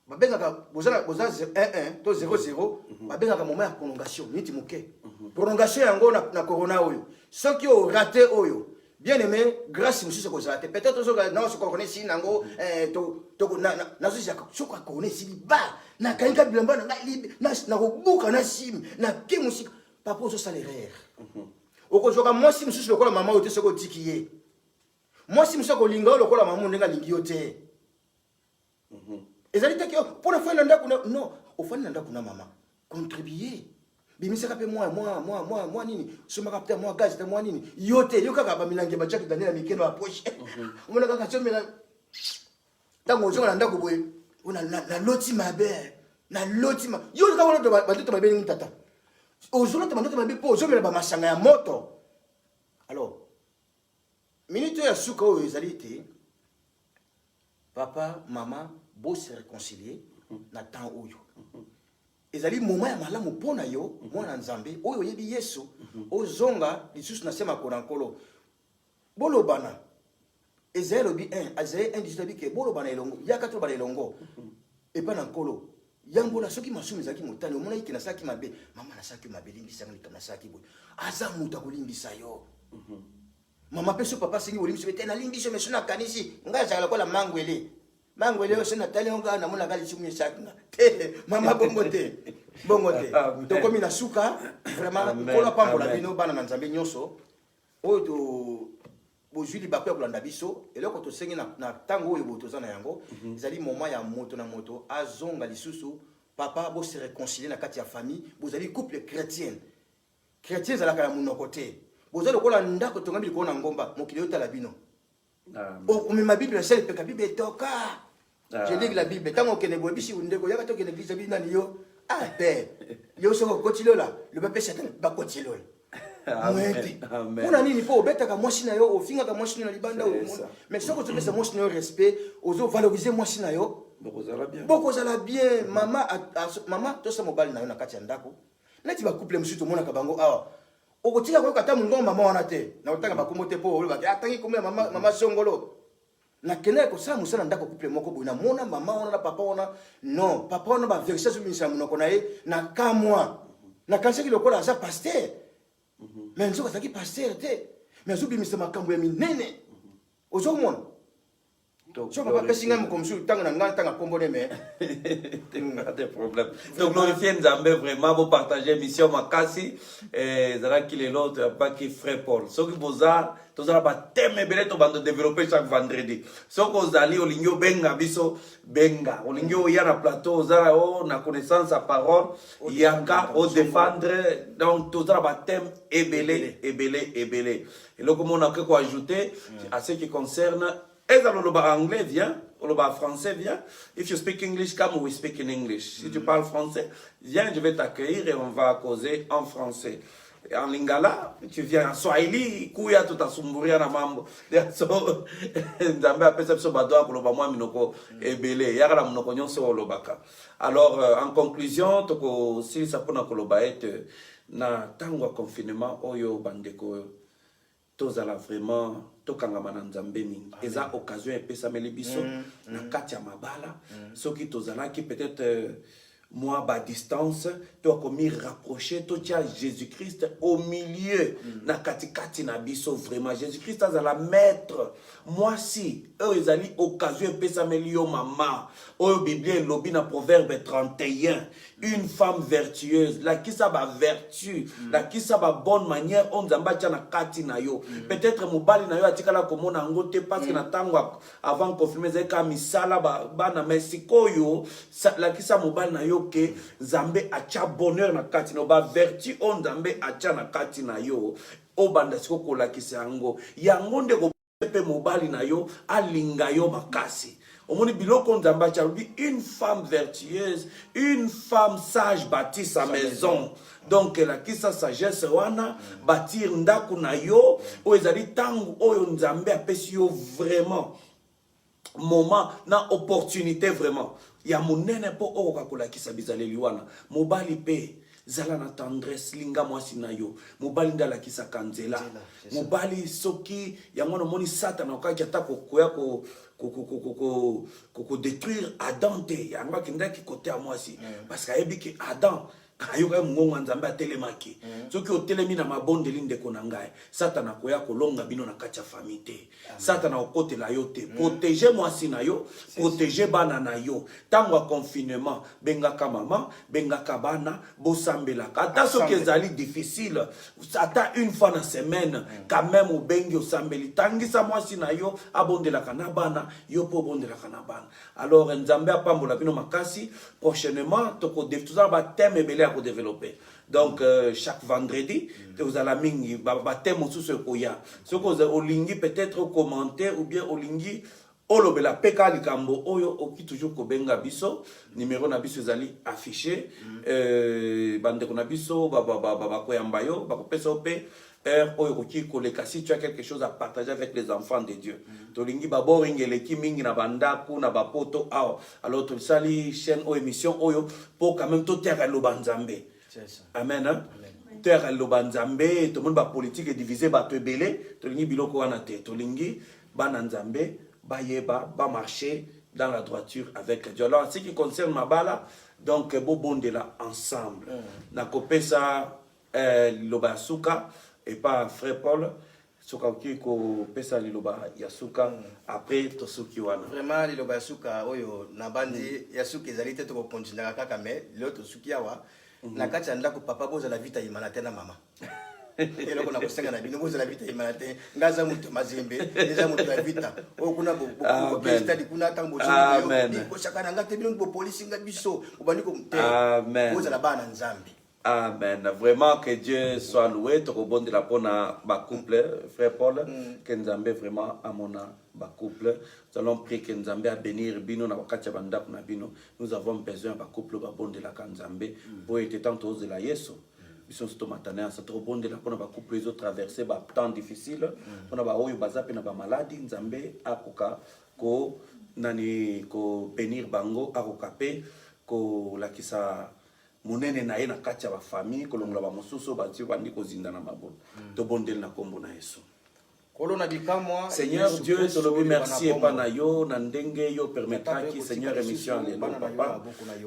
Babenga ka bozana 1-1 to 0-0 babenga ka moment ya prolongation minute moke. Prolongation yango na corona oyo. Soki o raté oyo bien aimé grâce monsieur ko zate peut-être zo na so ko connaît si nango to na zo so ko connaît si ba na kainga bilamba na ko buka na sim na kemusika papa ozo salaire oko joka mwasi mususu lokola mama ote soko tikiye mwasi mususu ko linga lokola mama ndenga lingi yote ezali te ko pour faire nda kuna non ofani nda kuna mama contribuer bimisaka pe moi nini soma kapta moi gaz te moi nini yote yo kaka ba milange ba jaki danela mikeno a poche mona kaka chomela tango zonga nda ko boye ona na loti mabe na loti ma yo ka wona ba to mabe ni tata ozolo te mandoto mabe po ozomela ba masanga ya moto. Alors minute ya suka o ezali te papa mama bo se réconcilier na temps oyo ezali moment ya malamu pona yo mwana nzambe oyo yebi Yesu ozonga lisusu na sema kona nkolo bolobana Ezaïe 1 Ezaïe 1 dit que bolobana elongo yaka bana elongo et pas na nkolo yango na soki masumi zaki motani omona ikina saki mabe mama na saki mabe limbisa ngani kana saki boy aza muta kolimbisa yo mama peso papa singi olimbisa bete na limbisa meso na kanisi ngaza la kola mangwele oso na tali onga na mona gali sumi saki mama bongote to komi na suka vraiment kola pambola bino bana na nzambe nyonso oyo to bozuli bakwe kolanda biso eloko to sengi na tango oyo botozana yango ezali moment ya moto na moto azonga lisusu papa bo se réconcilier na kati ya famille bozali couple chrétien zalaka ya munoko te bozali kola ndako tongambi ko na ngomba mokili yotala bino o ma Bible c'est le Bible toka je lis la Bible tango kene bo bisi ndeko yaka to kene église bina ni yo pe yo so ko kotilola le papa satan ba kotilola. Amen. Pona nini po obetaka mwasi na yo ofinga ka mwasi na libanda mais soko to pesa mwasi na yo respect ozo valoriser mwasi na yo bokozala bien mama to sa mobile na yo na kati ya ndako neti ba couple musu to mona ka bango awa okotika ko kata mungo mama wana te na otaka ba komote po olo ba atangi komela mama songolo na kene ko sa musana ndako couple moko boina mona mama wana na papa wana non papa wana ba verser sur misa munoko na ye na ka moi na kanse ki lokola za pasteur. Mais nous sommes pasteur te mais nous bimisa makambo ya minene ozomona so papa pesi ngai mokomsu ntango na ngai ntanga kombone me pas de problème. Donc glorifier Nzambe vraiment pour partager mission makasi et zara qui est l'autre pas qui frère Paul. Ce qui vous a tous la thème belé to bande développer chaque vendredi. Ce que vous allez au lingio benga biso benga au lingio ya na plateau zara o na connaissance à parole yaka au défendre donc tous la thème ebelé. Et là comme on a quoi ajouter à ce qui concerne et dans le anglais vient, le français vient. If you speak English, come we speak in English. Si tu parles français, viens, je vais t'accueillir et on va causer en français. Et en lingala, tu viens en Swahili, kuya tout à sumburia na mambo. So, nzambe apesa biso badoa koloba mwa minoko ebele, yaka na minoko nyonso olobaka. Alors, en conclusion, toko si ça pona koloba ete na tango confinement oyo bandeko tozala vraiment tokangama na nzambe mingi eza occasion epesameli biso na kati ya mabala soki tozalaki peut-être moi ba distance to komi rapprocher to tia Jésus-Christ au milieu na kati na biso vraiment Jésus-Christ azala maître moi si ezali occasion epesameli yo mama oyo Bible lobi na proverbe 31 une femme vertueuse la qui ça ba vertu la qui ça ba bonne manière on nzamba tia na kati na yo peut-être mobali na yo atikala komona ngote parce que na tango avant confirmer zeka misala ba na Mexico yo la qui ça mobali na yo que Zambé acha bonheur na kati no ba vertu on Zambé acha na kati na yo o banda siko kola kisango yango nde ko pepe mobali na yo alinga yo makasi omoni biloko Nzamba acha une femme vertueuse une femme sage bâtit sa maison. Donc la qui sa sagesse wana bâtir ndaku na yo o ezali tangu oyo Nzambe apesi yo vraiment moment na opportunité vraiment ya monene po okoka kolakisa bizaleli wana mobali pe zala na tendresse linga mwasi na yo mobali ndalakisa kanzela mobali soki yango no moni satana okaki ata kokoya ko détruire Adam te yango kindaki côté à mwasi parce que que Adam ayoka mungonga Nzambe atelemaki soki otelemi na mabondeli ndeko na ngai satana koya kolonga bino na kati ya famille te satana okotela yo te protéger mwasi na yo protéger bana na yo tango confinement bengaka mama bengaka bana bosambelaka ata soki ezali difficile ata une fois na semaine quand même obengi osambeli tangisa mwasi na yo abondelaka na bana yo po bondelaka na bana alors Nzambe apambola bino makasi prochainement toko tozala ba thème ebele pour développer. Donc chaque vendredi, vous allez mingi thème sous ce koya. Ce que vous olingi peut-être commenter ou bien olingi olobela peka likambo oyo oki toujours kobenga biso numéro na biso zali affiché bande kona biso ba koyamba yo ba kopesa opé oyo oki koleka si tu as quelque chose à partager avec les enfants de Dieu. Tolingi ba boring eleki mingi na bandaku na ba poto aw. Alors tu sali chaîne ou émission oyo pour quand même tout terre lo banzambe. Amen. Hein? Terre lo banzambe tout le monde ba politique est divisé ba to belé tolingi biloko wana te tolingi bana nzambe ba yeba ba marcher dans la droiture avec Dieu. Alors en ce qui concerne Mabala donc bo bonde là ensemble. Na kopesa loba suka et pas frère Paul soka ko pesa liloba yasuka après to suki wana vraiment liloba yasuka oyo na bandi yasuka ezalite to continuer kaka mais l'autre suki awa na kati anda ko papa boza la vita imana tena mama eloko na kosenga na bino boza la vita imana te ngaza mutu mazembe eza mutu ya vita o kuna bo stadi kuna tango yo ko shakana ngate bino bo police nga biso obani ko mte boza la bana nzambi. Amen. Vraiment que Dieu soit loué. Tu rebond de la pona ba couple, frère Paul, que Nzambe vraiment à mon ba couple. Nous allons prier que Nzambe a bénir bino na wakati banda na bino. Nous avons besoin ba couple ba bon de la Nzambe pour être tant aux de la Yesu. Biso sto matana ça trop bon de la pona ba couple les autres traverser ba temps difficile. On a ba oyo bazape na ba maladie Nzambe akoka ko nani ko bénir bango akokape ko la kisa monene na ye na kati ya ba famille kolongola ba mosusu ba ti bandi ko zinda na mabolo to bondel na kombo na Yesu. Seigneur Dieu, te lobi merci et pana yo, nandenge yo permettra qui Seigneur émission le papa.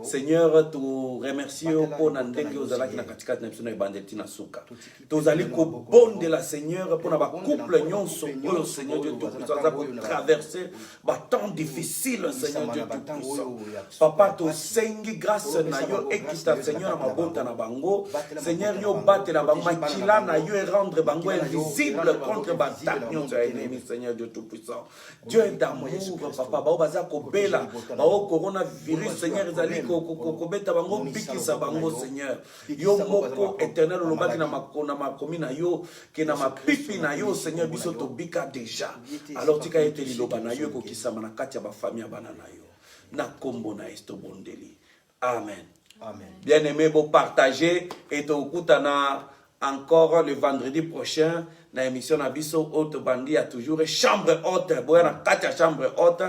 Seigneur, tu remercie yo pour nandenge ozala ki na katikati na biso na bandeti na suka. Tozali ko bonde la Seigneur pour na ba couple nyonso oyo Seigneur Dieu tout puissant za ko traverser ba temps difficile Seigneur Dieu tout puissant. Papa to sengi grâce na yo ekita Seigneur na mabota na bango. Seigneur yo bate na bango makila na yo et rendre bango invisible contre bataille. Ennemi, Seigneur Dieu Tout-Puissant. Dieu est d'amour, papa. Bao baza kobela, bao coronavirus, Seigneur, ezali kobeta bango bikisa bango, Seigneur. Yo moko éternel lobaki na makomi na yo, ke na mapipi na yo, Seigneur, biso to bika déjà. Alors tika ete liloba na yo ko kisama na kati ya ba famille bana na yo. Na kombo na esto bondeli. Amen. Amen. Bien-aimé, vous partagez et to kutana encore le vendredi prochain na émission na biso haute bandi a toujours chambre haute boya na kati ya chambre haute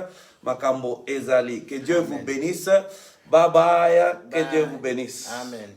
makambo ezali. Que Dieu vous bénisse. Bye bye. Que Dieu vous bénisse. Amen.